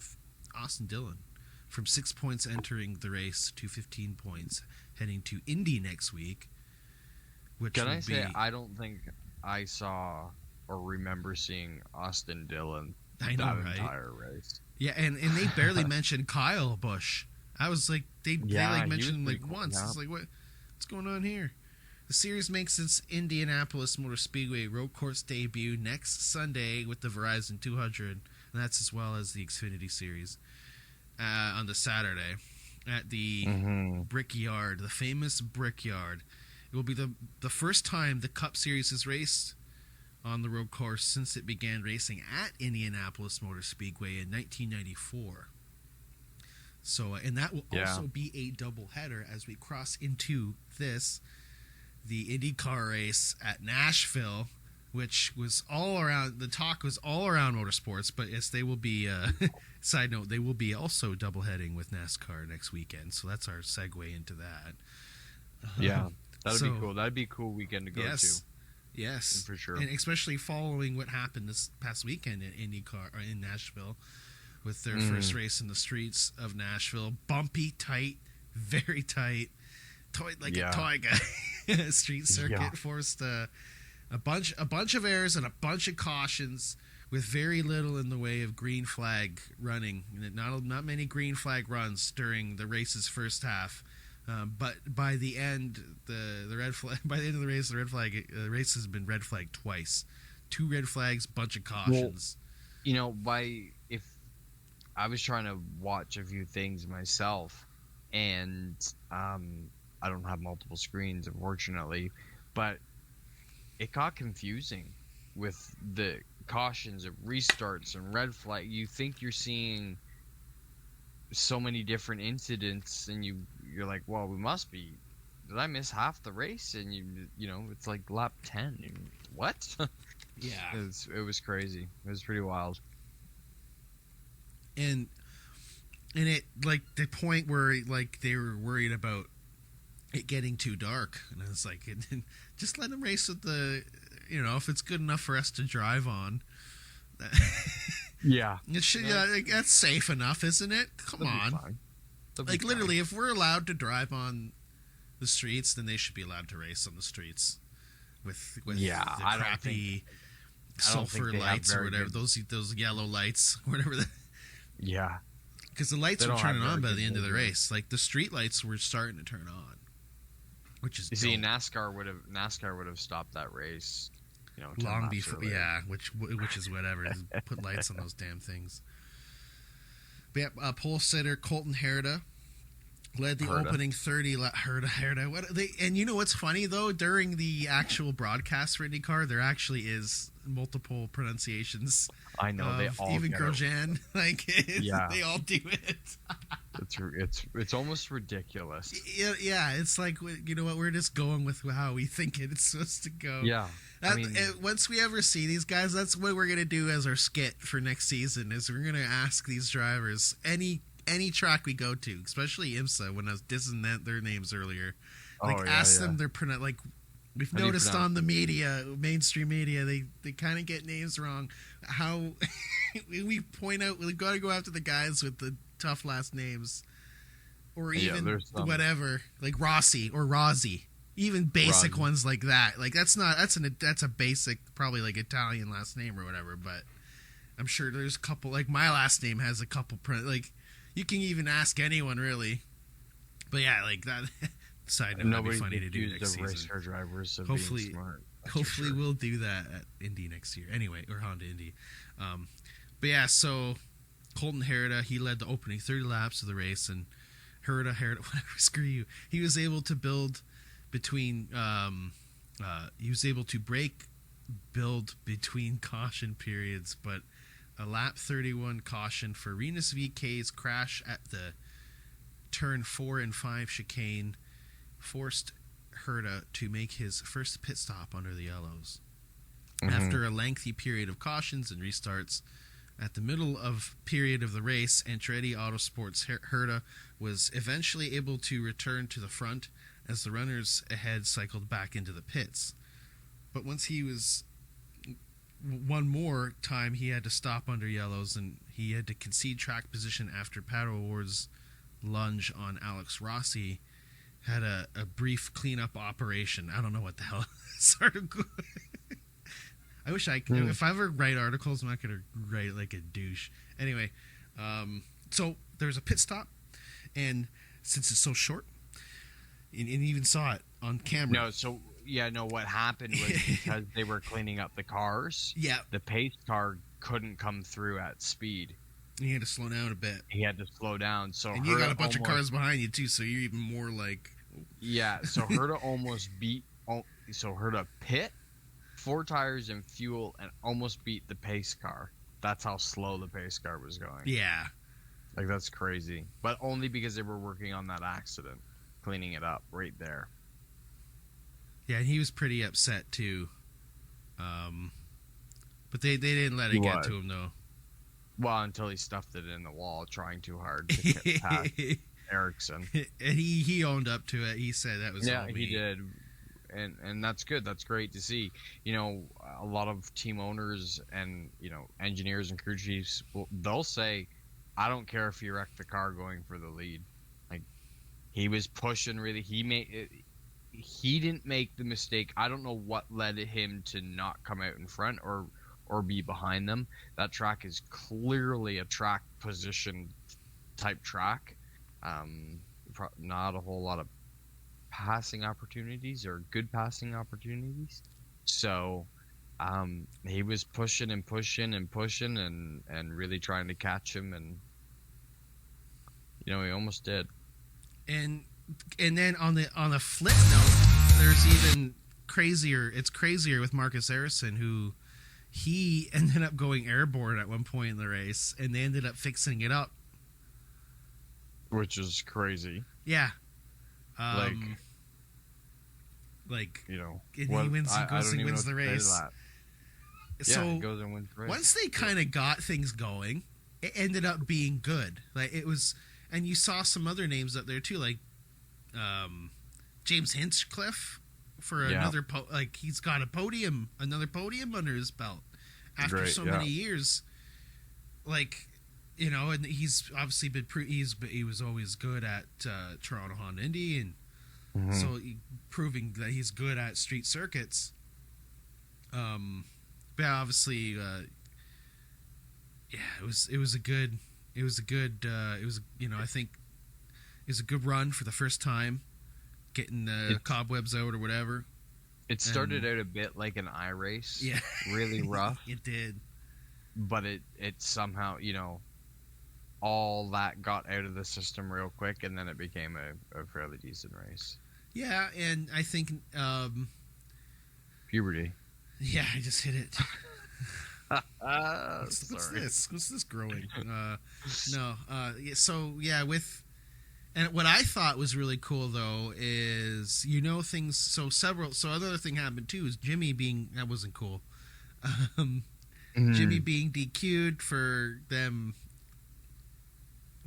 Austin Dillon, from 6 points entering the race to 15 points heading to Indy next week. I don't think I saw or remember seeing Austin Dillon that entire race. Yeah, and they barely mentioned Kyle Busch I was like, they Yeah, like he was mentioned him pretty like cool, once. yeah. It's like, what's going on here? The series makes its Indianapolis Motor Speedway road course debut next Sunday with the Verizon 200, and that's as well as the Xfinity Series on the Saturday at the Brickyard, the famous Brickyard. It will be the first time the Cup Series is raced on the road course since it began racing at Indianapolis Motor Speedway in 1994. So, and that will also be a doubleheader as we cross into the IndyCar race at Nashville, which was all around, the talk was all around motorsports, but yes, they will be, side note, they will be also doubleheading with NASCAR next weekend. So that's our segue into that. Yeah, that'd be cool. That'd be a cool weekend to go to. Yes, for sure. And especially following what happened this past weekend in IndyCar, or in Nashville, with their first race in the streets of Nashville. Bumpy, tight, very tight, like a toy guy. Street circuit forced a bunch of errors and a bunch of cautions with very little in the way of green flag running. Not many green flag runs during the race's first half. But by the end, the red flag. By the end of the race, the race has been red flagged twice. 2 red flags, bunch of cautions. Well, if I was trying to watch a few things myself, and I don't have multiple screens, unfortunately, but it got confusing with the cautions of restarts and red flag. You think you're seeing so many different incidents, and you're like, well, we must be. Did I miss half the race? And you know, it's like lap 10. What? Yeah, it was crazy. It was pretty wild. And it, like, the point where, like, they were worried about it getting too dark, and it's like, just let them race with the, if it's good enough for us to drive on. Yeah, it should. That's safe enough, isn't it? Come on. Like, literally, if we're allowed to drive on the streets, then they should be allowed to race on the streets with the crappy sulfur lights or whatever, those yellow lights, whatever. Yeah, because the lights were turning on by the end of the race. Like, the street lights were starting to turn on, which is NASCAR would have stopped that race, long before. Earlier. Yeah, which is whatever. Put lights on those damn things. But yeah, pole sitter Colton Herta led the opening 30 lap. Herta. What they? And you know what's funny though? During the actual broadcast for IndyCar, there actually is multiple pronunciations. I know, they all even Grosjean, they all do it. It's almost ridiculous. Yeah, it's like, you know what? We're just going with how we think it's supposed to go. Yeah. Once we ever see these guys, that's what we're gonna do as our skit for next season. Is we're gonna ask these drivers any track we go to, especially IMSA. When I was dissing their names earlier, ask them their like. We've noticed on the media, mainstream media, they kind of get names wrong. How we point out, we've got to go after the guys with the tough last names, or even whatever, like Rossi or Rossi. Even basic ones like that. Like, that's a basic, probably like Italian last name or whatever. But I'm sure there's a couple. Like, my last name has a couple. Like, you can even ask anyone really. But yeah, like that. Side note, that'd be funny to do next season. Race car drivers of hopefully, being smart. Hopefully, we'll do that at Indy next year. Anyway, or Honda Indy. But yeah, so Colton Herta, he led the opening 30 laps of the race, and Herta, whatever, screw you. He was able to build between. He was able to build between caution periods, but a lap 31 caution for Rinus VK's crash at the turn 4 and 5 chicane forced Herta to make his first pit stop under the yellows. After a lengthy period of cautions and restarts, at the middle of period of the race, Andretti Autosport's Herta was eventually able to return to the front as the runners ahead cycled back into the pits. But once he was one more time, he had to stop under yellows, and he had to concede track position after Pato O'Ward's lunge on Alex Rossi had a brief cleanup operation. I don't know what the hell started. I wish I could. If I ever write articles, I'm not going to write like a douche. Anyway, so there was a pit stop, and since it's so short, and you even saw it on camera. No, what happened was because they were cleaning up the cars. Yeah, the pace car couldn't come through at speed. he had to slow down a bit. He had to slow down. So and you got a bunch of cars behind you too, so you're even more like. Yeah, so her to almost beat. So her to pit, 4 tires and fuel, and almost beat the pace car. That's how slow the pace car was going. Yeah. Like, that's crazy. But only because they were working on that accident, cleaning it up right there. Yeah, and he was pretty upset too. But they didn't let it get to him though. Well, until he stuffed it in the wall, trying too hard to get past Ericsson. And he owned up to it. He said that was all me. He did. And that's good. That's great to see. You know, a lot of team owners and, you know, engineers and crew chiefs, they'll say, I don't care if you wrecked the car going for the lead. Like, he was pushing really. He didn't make the mistake. I don't know what led him to not come out in front or be behind them. That track is clearly a track position type track. Not a whole lot of passing opportunities or good passing opportunities. So he was pushing and really trying to catch him, and you know, he almost did. And then on the flip note, there's even crazier. It's crazier with Marcus Ericsson, who he ended up going airborne at one point in the race, and they ended up fixing it up, which is crazy. Yeah. Like you know, and he wins. He goes and wins the race. So he goes and wins the race. Once they kind of got things going, it ended up being good. Like it was, and you saw some other names up there too, like James Hinchcliffe for another like he's got another podium under his belt after many years. Like, you know, and he's obviously been he was always good at Toronto Honda Indy, and so proving that he's good at street circuits. But obviously, it was a good I think it was a good run for the first time, getting the cobwebs out or whatever. It started out a bit like an iRace. Yeah. Really rough. It did. But it somehow, you know, all that got out of the system real quick, and then it became a fairly decent race. Yeah, and I think puberty. Yeah, I just hit it. What's this? What's this growing? And what I thought was really cool though is, you know, things. So another thing happened too is Jimmy being, that wasn't cool. Jimmy being DQ'd for them.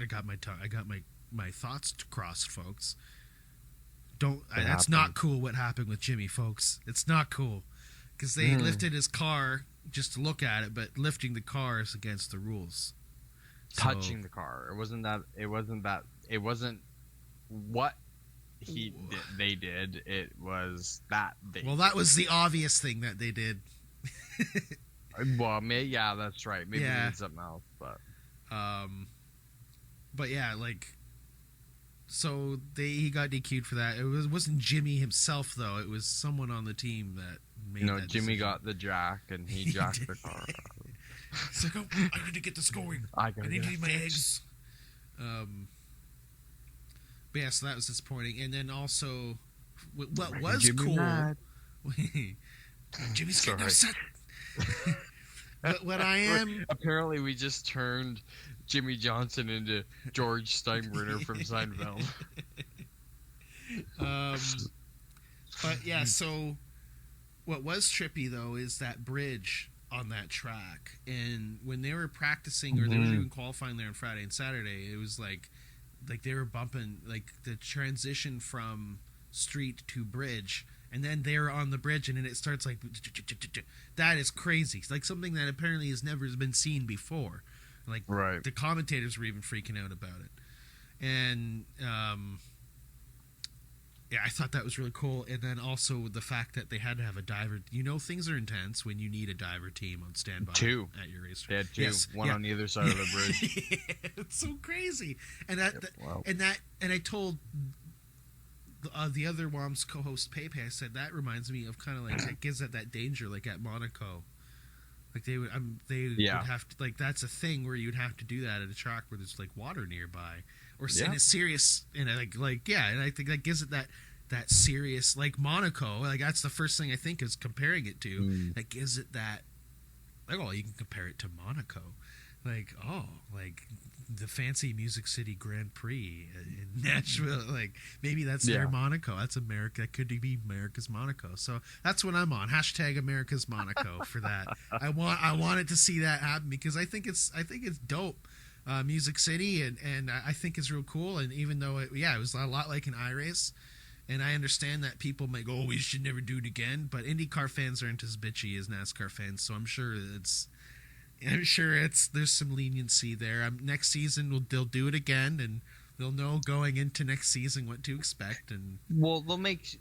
I got my thoughts crossed, folks. That's not cool what happened with Jimmy, folks. It's not cool because they lifted his car just to look at it, but lifting the car is against the rules. Touching the car. It wasn't what they did. It was that they. Well, that was the obvious thing that they did. Well, yeah, that's right. Maybe they did something else, but yeah, like, so he got DQ'd for that. It wasn't Jimmy himself though. It was someone on the team that made. No, that Jimmy decision. got the jack and he jacked the car. It's like, I need to get this going. I need to eat my eggs. But yeah, so that was disappointing. And then also, what was Jimmy cool? Jimmy's getting upset. What I am apparently we just turned Jimmy Johnson into George Steinbrenner from Seinfeld. But yeah, so what was trippy though is that bridge on that track, and when they were practicing or they were doing qualifying there on Friday and Saturday, it was like they were bumping, like the transition from street to bridge, and then they're on the bridge and then it starts like that is crazy. It's like something that apparently has never been seen before. Like the commentators were even freaking out about it. And yeah, I thought that was really cool. And then also the fact that they had to have a diver. You know, things are intense when you need a diver team on standby Two. at your racetrack. They had two, Yes, one yeah. on either side of the bridge. Yeah, it's so crazy. And that, Wow. and I told the other WOM's co-host Pepe, I said that reminds me of kind of like it gives that danger like at Monaco. Like they would would have to, like, that's a thing where you'd have to do that at a track where there's like water nearby, or send it serious, and like yeah, and I think that gives it that serious, like Monaco, like that's the first thing I think is comparing it to. That gives it that, like, oh, you can compare it to Monaco, like, oh, like the fancy Music City Grand Prix in Nashville, like maybe that's their Monaco. That's America. That could be America's Monaco. So that's what I'm on. Hashtag America's Monaco for that. I wanted to see that happen because I think it's dope. Music City, and I think it's real cool. And even though it was a lot like an iRace, and I understand that people might go, oh, we should never do it again. But IndyCar fans aren't as bitchy as NASCAR fans, so I'm sure there's some leniency there. Next season they'll do it again, and they'll know going into next season what to expect. And well, they'll make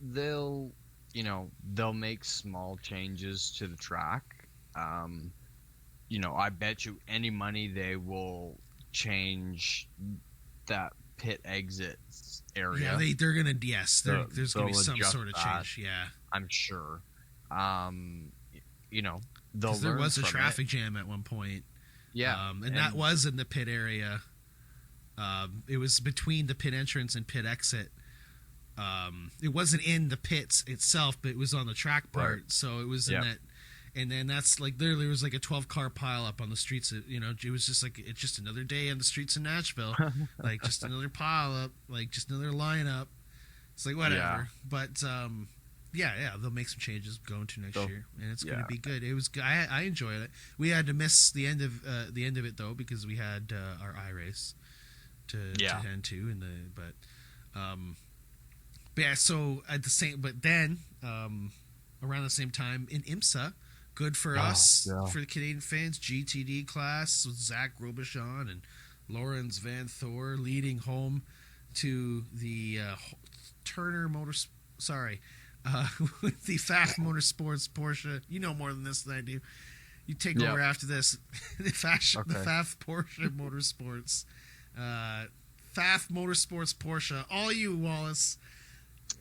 small changes to the track. I bet you any money they will change that pit exit area. Yeah, they're gonna there's gonna be some sort of change. Yeah, I'm sure. They'll learn. There was a traffic jam at one point. Yeah, and that was in the pit area. It was between the pit entrance and pit exit. It wasn't in the pits itself, but it was on the track part. Right. So it was in that. And then that's like literally was like a 12-car pileup on the streets. It was just like it's just another day on the streets of Nashville, like just another pileup, like just another lineup. It's like whatever, but they'll make some changes going to next year, and it's going to be good. It was I enjoyed it. We had to miss the end of it though because we had our iRace to head to, so at the same, but then around the same time in IMSA. Good for us, for the Canadian fans. GTD class with Zach Robichon and Lawrence Van Thor leading home to the Turner Motors. Sorry, with the Pfaff Motorsports Porsche. You know more than this than I do. You take over after this. The Pfaff Porsche Motorsports. Pfaff Motorsports Porsche. All you, Wallace.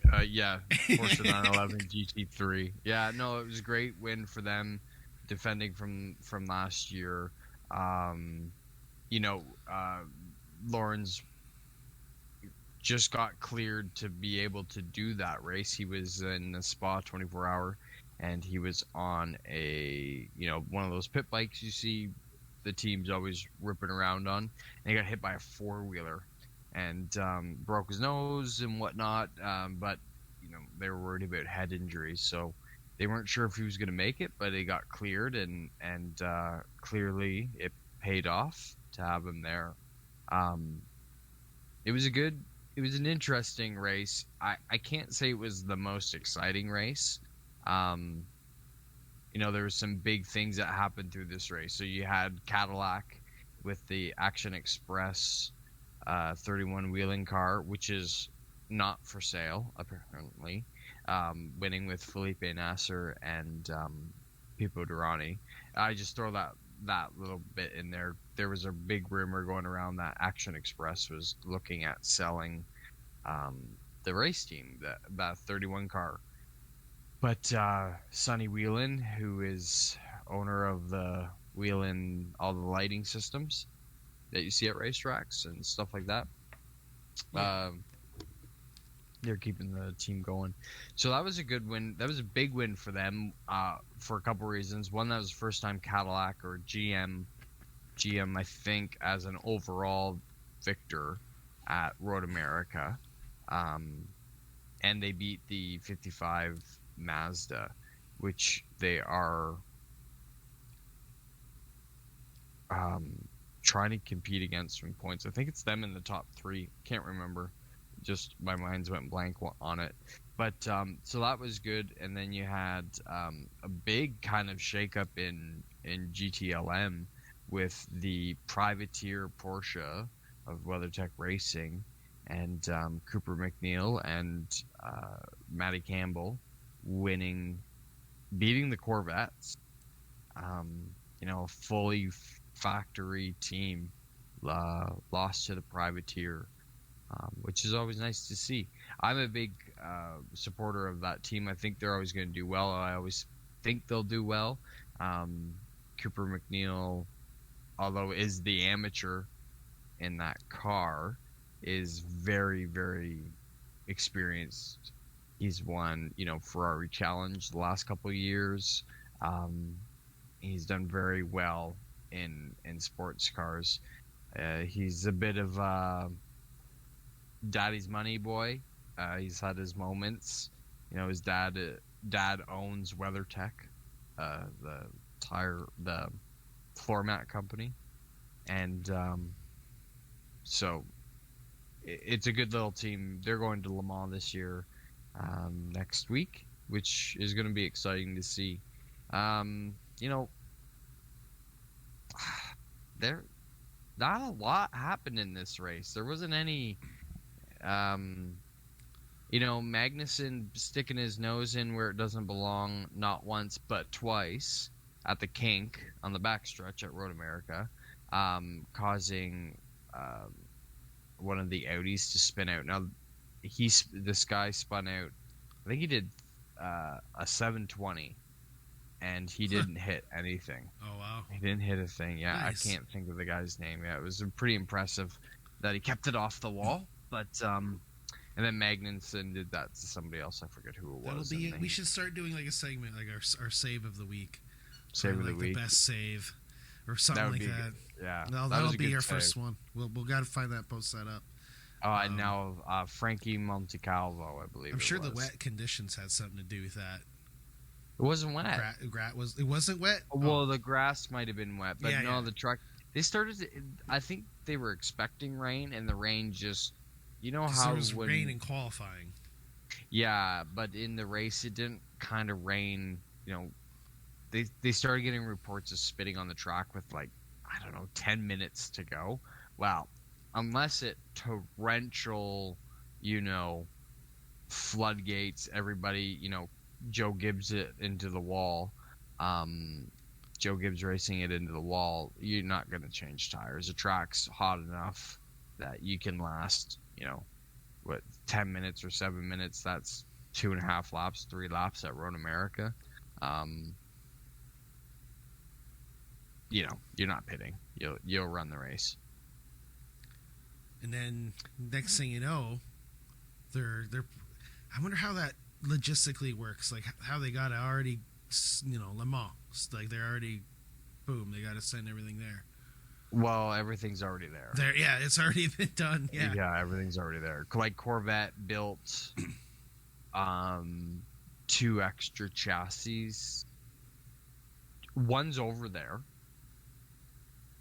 Porsche 911 GT3. Yeah, no, it was a great win for them, defending from last year. Lawrence just got cleared to be able to do that race. He was in the Spa 24-hour, and he was on a one of those pit bikes you see the teams always ripping around on, and he got hit by a four-wheeler. And broke his nose and whatnot, but they were worried about head injuries, so they weren't sure if he was going to make it. But he got cleared, and clearly it paid off to have him there. It was an interesting race. I can't say it was the most exciting race. There were some big things that happened through this race. So you had Cadillac with the Action Express 31 wheeling car, which is not for sale apparently, winning with Felipe Nasser and Pipo Derani. I just throw that little bit in there. There was a big rumor going around that Action Express was looking at selling the race team, that 31 car. But Sonny Whelan, who is owner of the Whelan, all the lighting systems that you see at racetracks and stuff like that. They're keeping the team going. So that was a good win. That was a big win for them for a couple reasons. One, that was the first time Cadillac or GM, I think, as an overall victor at Road America. And they beat the 55 Mazda, which they are trying to compete against from points. I think it's them in the top three. Can't remember. Just my mind's went blank on it. But so that was good. And then you had a big kind of shakeup in GTLM with the privateer Porsche of WeatherTech Racing and Cooper McNeil and Matty Campbell beating the Corvettes. Fully factory team lost to the privateer, which is always nice to see. I'm a big supporter of that team. I think they're always going to do well. I always think they'll do well. Cooper McNeil, although is the amateur in that car, is very, very experienced. He's won, Ferrari Challenge the last couple of years. He's done very well in sports cars. He's a bit of daddy's money boy. He's had his moments. His dad owns WeatherTech, the floor mat company, and so it's a good little team. They're going to Le Mans this year, next week, which is going to be exciting to see. There not a lot happened in this race. There wasn't any Magnussen sticking his nose in where it doesn't belong, not once but twice at the kink on the backstretch at Road America, causing one of the Audis to spin out. Now this guy spun out, I think he did a 720, and he didn't hit anything. Oh wow, he didn't hit a thing. Yeah, nice. I can't think of the guy's name. Yeah, it was pretty impressive that he kept it off the wall. But and then Magnussen did that to somebody else. I forget who it was. That'll be it. We should start doing like a segment, like our save of the week. Save of the week. The best save, or something like that. Yeah, that'll be our first one. We'll got to find that, post that up. And now Frankie Montecalvo, I believe. I'm sure the wet conditions had something to do with that. It wasn't wet. It wasn't wet. Well, the grass might have been wet, but the truck. They started. I think they were expecting rain, and the rain just. How there was rain in qualifying. Yeah, but in the race it didn't kind of rain. They started getting reports of spitting on the track with 10 minutes to go. Wow, unless it torrential, floodgates, everybody, Joe Gibbs it into the wall. Joe Gibbs racing it into the wall. You're not going to change tires. The track's hot enough that you can last, 10 minutes or 7 minutes. That's 2.5 laps, 3 laps at Road America. You're not pitting. You'll run the race. And then next thing you know, they're. I wonder how that logistically works. Like how they got to already, Le Mans. Like they're already, boom. They got to send everything there. Well, everything's already there. Yeah, it's already been done. Yeah, everything's already there. Like Corvette built 2 extra chassis. One's over there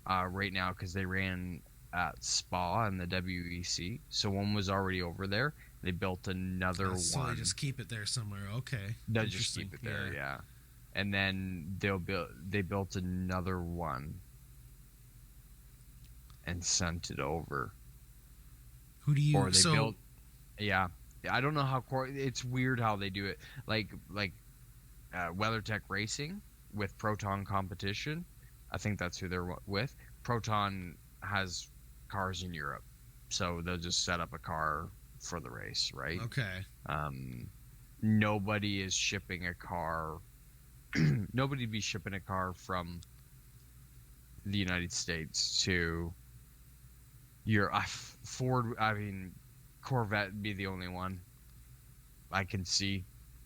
right now because they ran at Spa and the WEC. So one was already over there. They built another one. So they just keep it there somewhere. Okay. They'll just keep it there, yeah. And then they built another one and sent it over. Who do you? Or they built. Yeah, I don't know how. It's weird how they do it. Like WeatherTech Racing with Proton Competition. I think that's who they're with. Proton has cars in Europe, so they'll just set up a car for the race, right? Okay. Nobody is shipping a car. Nobody'd be shipping a car from the United States to Ford. I mean, Corvette would be the only one I can see.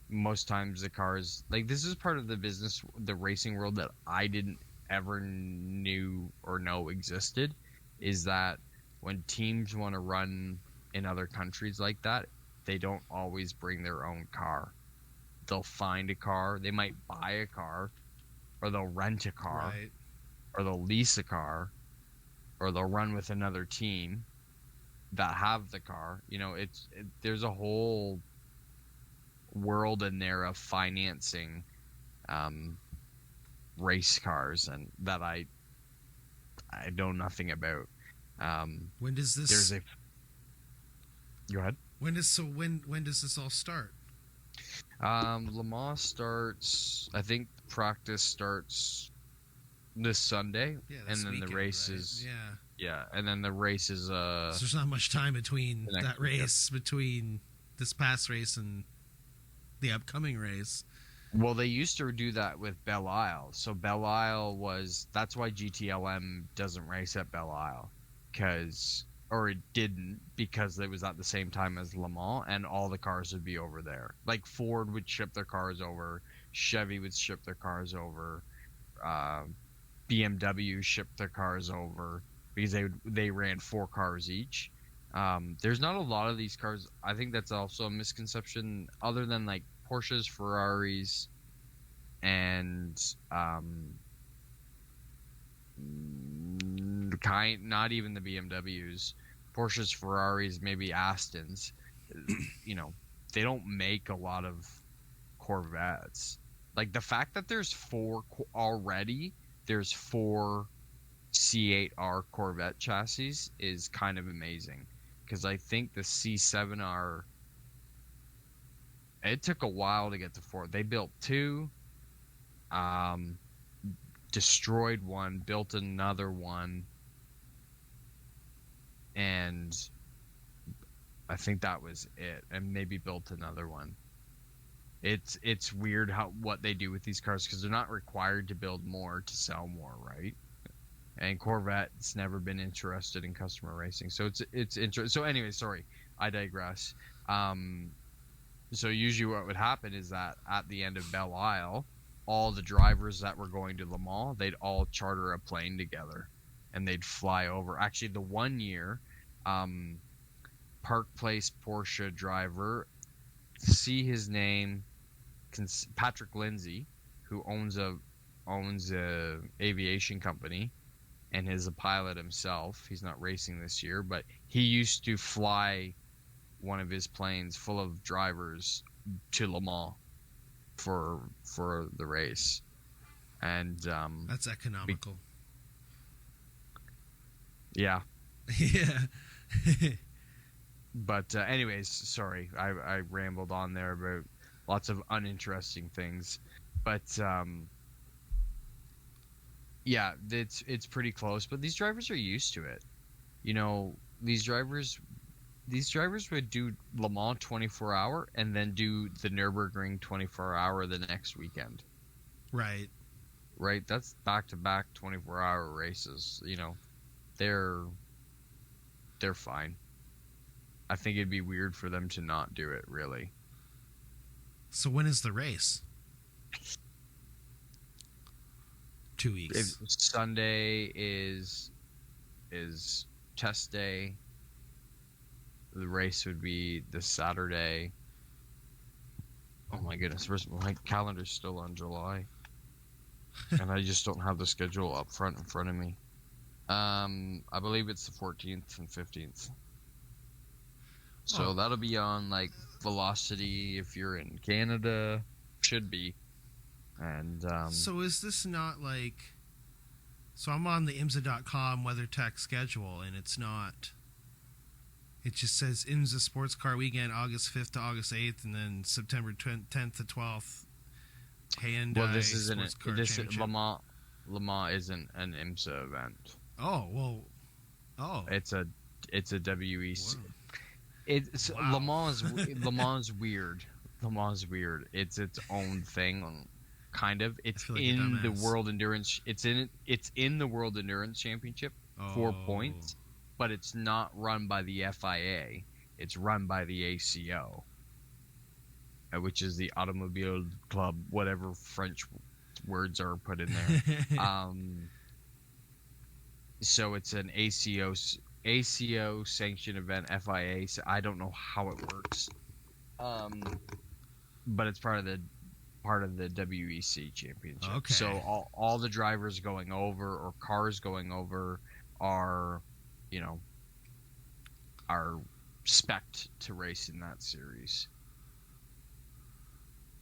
Most times the cars, this is part of the business, the racing world that I didn't ever knew or know existed, is that when teams want to run in other countries like that, they don't always bring their own car. They'll find a car, they might buy a car, or they'll rent a car, right, or they'll lease a car, or they'll run with another team that have the car. There's a whole world in there of financing race cars, and that I know nothing about. When does this? Go ahead. When does this all start? Le Mans starts. I think practice starts this Sunday, Yeah, and this then weekend, the race right? is Yeah. and then the race is So there's not much time between the next that weekend. race, between this past race and the upcoming race. Well, they used to do that with Belle Isle. So Belle Isle that's why GTLM doesn't race at Belle Isle, or it didn't, because it was at the same time as Le Mans, and all the cars would be over there. Like Ford would ship their cars over, Chevy would ship their cars over, uh, BMW shipped their cars over because they ran 4 cars each. There's not a lot of these cars. I think that's also a misconception. Other than like Porsches, Ferraris, and not even the BMWs, Porsches, Ferraris, maybe Astons. You know, they don't make a lot of Corvettes. Like the fact that there's 4 already, there's 4 C8R Corvette chassis is kind of amazing, because I think the C7R, it took a while to get to 4. They built 2, destroyed 1, built another one, and I think that was it, and maybe built another one. It's weird what they do with these cars, because they're not required to build more to sell more, right? And Corvette's never been interested in customer racing, so it's interesting. So anyway, sorry, I digress. So usually what would happen is that at the end of Belle Isle, all the drivers that were going to Le Mans, they'd all charter a plane together, and they'd fly over. Actually, the one year, Park Place Porsche driver, see his name, Patrick Lindsay, who owns a aviation company and is a pilot himself. He's not racing this year, but he used to fly one of his planes full of drivers to Le Mans for the race. And That's economical. Yeah. Yeah. But anyways, sorry, I rambled on there about lots of uninteresting things, but yeah, it's pretty close. But these drivers are used to it. You know, these drivers would do Le Mans 24-hour and then do the Nürburgring 24-hour the next weekend. Right. Right. That's back-to-back 24-hour races. You know, they're fine. I think it'd be weird for them to not do it, really. So when is the race? 2 weeks. Sunday is test day. The race would be this Saturday. Oh my goodness, my calendar's still on July, and I just don't have the schedule up front in front of me. I believe it's the 14th and 15th. So that'll be on like Velocity if you're in Canada. Should be. And so is this not like... So I'm on the IMSA.com WeatherTech schedule, and it's not... It just says IMSA Sports Car Weekend, August 5th to August 8th, and then September 10th to 12th. Hyundai well, this isn't Sports Car this Championship. Le Mans isn't an IMSA event. Oh well. Oh. It's a WEC. Whoa. It's Wow. Le Mans. Le Mans weird. Le Mans weird. It's its own thing, kind of. It's like in the dumbass. World Endurance. It's in the World Endurance Championship. 4 points, but it's not run by the FIA. It's run by the ACO, which is the Automobile Club, whatever French words are put in there. So it's an ACO sanctioned event, FIA. So I don't know how it works, but it's part of the WEC championship. Okay. So all the drivers going over or cars going over are spec'd to race in that series.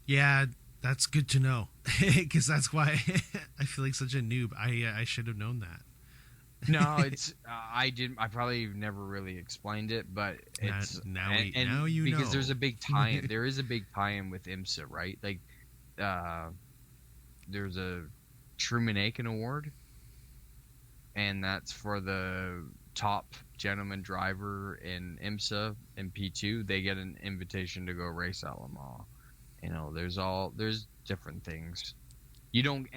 Yeah, that's good to know, because that's why I feel like such a noob. I should have known that. No, it's I probably never really explained it, but it's Now you because know. there's a big tie-in. There is a big tie-in with IMSA, right? Like, uh, there's a Truman Aiken Award, and that's for the top gentleman driver in IMSA and P2. They get an invitation to go race at Le Mans. You know, there's different things. You don't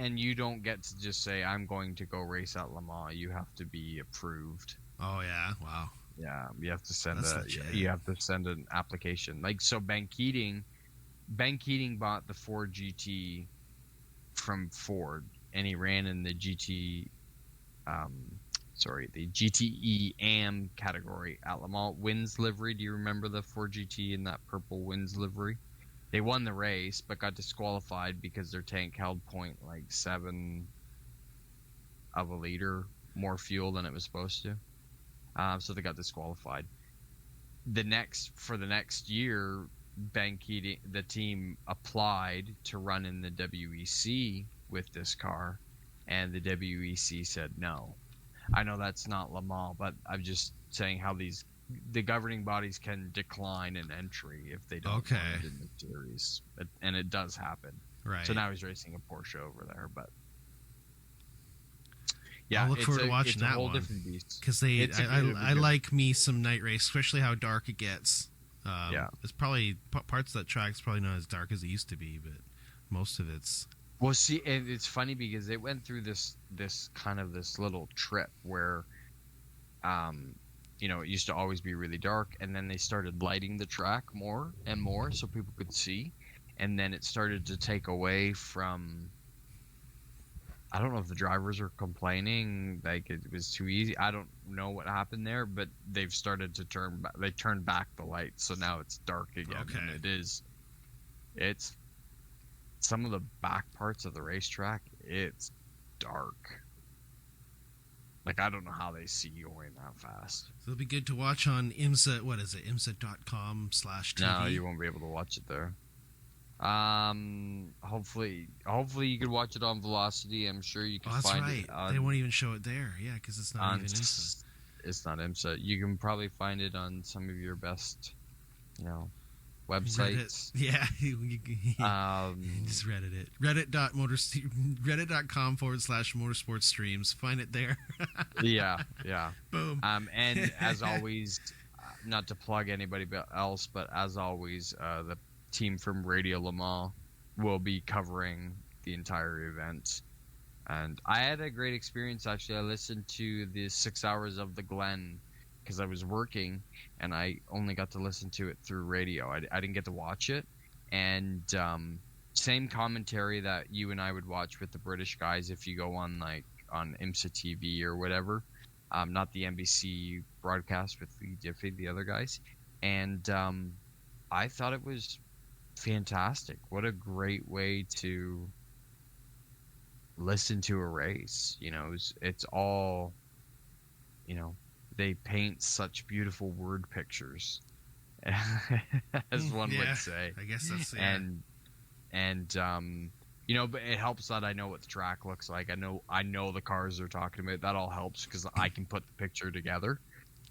get to just say I'm going to go race at Le Mans. You have to be approved. Oh yeah, wow. Yeah, you have to send That's legit. you have to send an application. Like, so Ben Keating bought the Ford GT from Ford, and he ran in the the GTE AM category at Le Mans. Wins livery. Do you remember the Ford GT in that purple Wins livery? They won the race, but got disqualified because their tank held 0.7 of a liter more fuel than it was supposed to. So they got disqualified. For the next year, Ben Keating, the team applied to run in the WEC with this car, and the WEC said no. I know that's not Le Mans, but I'm just saying how the governing bodies can decline an entry if they don't want it in the series, and it does happen. Right. So now he's racing a Porsche over there, but yeah, I'll look forward to watching that one because I like me some night race, especially how dark it gets. It's probably parts of that track's probably not as dark as it used to be, but most of it's. Well, see, and it's funny because they went through this little trip where, it used to always be really dark, and then they started lighting the track more and more so people could see, and then it started to take away from. I don't know if the drivers are complaining like it was too easy. I don't know what happened there, but they've started to turned back the lights, so now it's dark again. Okay. And it's some of the back parts of the racetrack, it's dark. Like, I don't know how they see going that fast. So it'll be good to watch on IMSA. What is it? IMSA.com/TV. No, you won't be able to watch it there. Hopefully you could watch it on Velocity. I'm sure you can find it. That's right. They won't even show it there. Yeah, because it's not even IMSA. It's not IMSA. You can probably find it on some of your best, websites. Reddit. Yeah. Just Reddit it. Reddit.com/motorsports streams. Find it there. Yeah. Boom. And as always, not to plug anybody else, but as always, the team from Radio Le Mans will be covering the entire event. And I had a great experience, actually. I listened to the 6 hours of the Glen because I was working, and I only got to listen to it through radio. I didn't get to watch it. And same commentary that you and I would watch with the British guys if you go on IMSA TV or whatever. Not the NBC broadcast with Lee Diffie, the other guys. And I thought it was fantastic. What a great way to listen to a race. It's all, they paint such beautiful word pictures, as one would say. I guess that's but it helps that I know what the track looks like. I know the cars they're talking about. That all helps because I can put the picture together.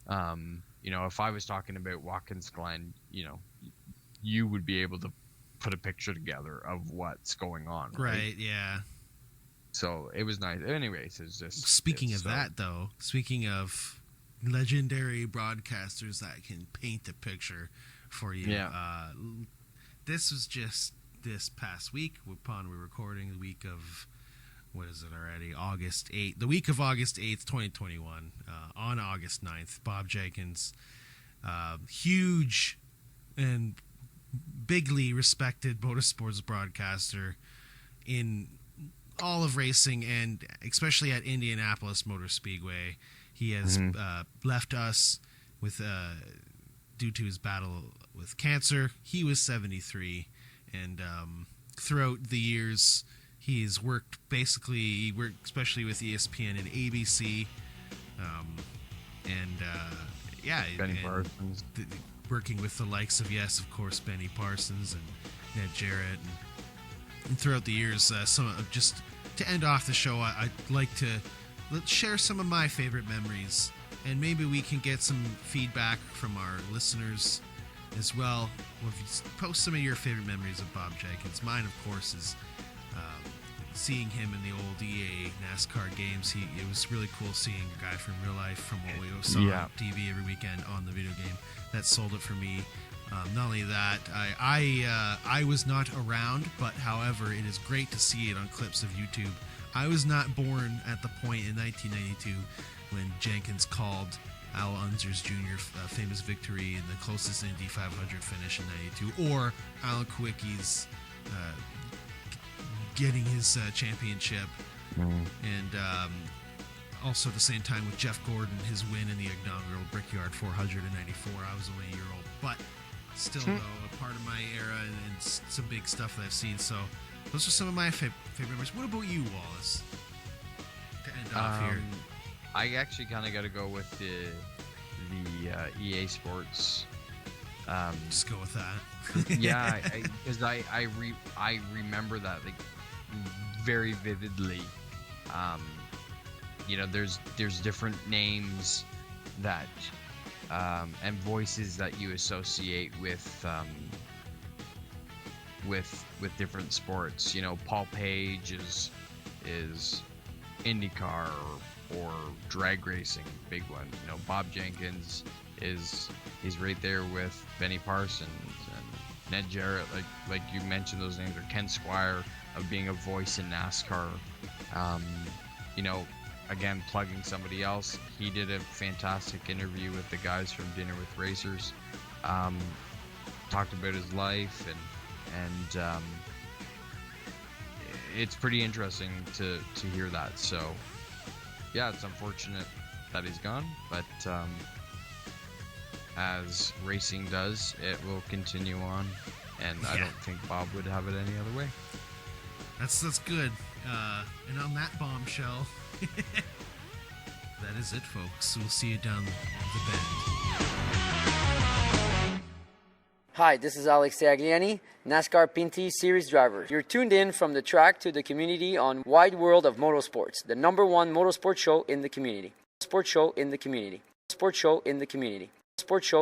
If I was talking about Watkins Glen, you would be able to put a picture together of what's going on. Right, yeah. So it was nice. Anyways, Speaking of legendary broadcasters that can paint the picture for you. Yeah. This was just this past week upon we're recording the week of, what is it already? August 8th. The week of August 8th, 2021. On August 9th, Bob Jenkins, huge and bigly respected motorsports broadcaster in all of racing, and especially at Indianapolis Motor Speedway. He has left us with due to his battle with cancer. He was 73, and throughout the years, he's worked especially with ESPN and ABC, Benny Parsons. Working with the likes of, yes, of course, Benny Parsons and Ned Jarrett, and throughout the years, just to end off the show, I'd like to let's share some of my favorite memories, and maybe we can get some feedback from our listeners as well. Well, if you post some of your favorite memories of Bob Jenkins. Mine, of course, is seeing him in the old EA NASCAR games. It was really cool seeing a guy from real life, from what we saw on TV every weekend on the video game. That sold it for me. Not only that, I was not around, but however, it is great to see it on clips of YouTube. I was not born at the point in 1992 when Jenkins called Al Unser's Jr. Famous victory in the closest Indy 500 finish in '92, or Alan Kowicki's getting his championship, and also at the same time with Jeff Gordon, his win in the inaugural Brickyard 400 in '94. I was only a year old, but still, though, a part of my era and some big stuff that I've seen. So those are some of my favorite memories. What about you, Wallace? To end off here. I actually kind of got to go with the EA Sports. Just go with that. Yeah, because I remember that like very vividly. There's different names that and voices that you associate with different sports. Paul Page is IndyCar or drag racing, big one. Bob Jenkins he's right there with Benny Parsons and Ned Jarrett, like you mentioned those names, or Ken Squire, of being a voice in NASCAR. Again, plugging somebody else, he did a fantastic interview with the guys from Dinner with Racers. Talked about his life and it's pretty interesting to hear that. So yeah, it's unfortunate that he's gone, but as racing does, it will continue on, and I don't think Bob would have it any other way. That's good. And on that bombshell, that is it, folks. We'll see you down the bend. Hi, this is Alex Tagliani, NASCAR Pinty Series driver. You're tuned in from the track to the community on Wide World of Motorsports, the #1 motorsport show in the community. Sports show in the community. Sports show in the community. Sports show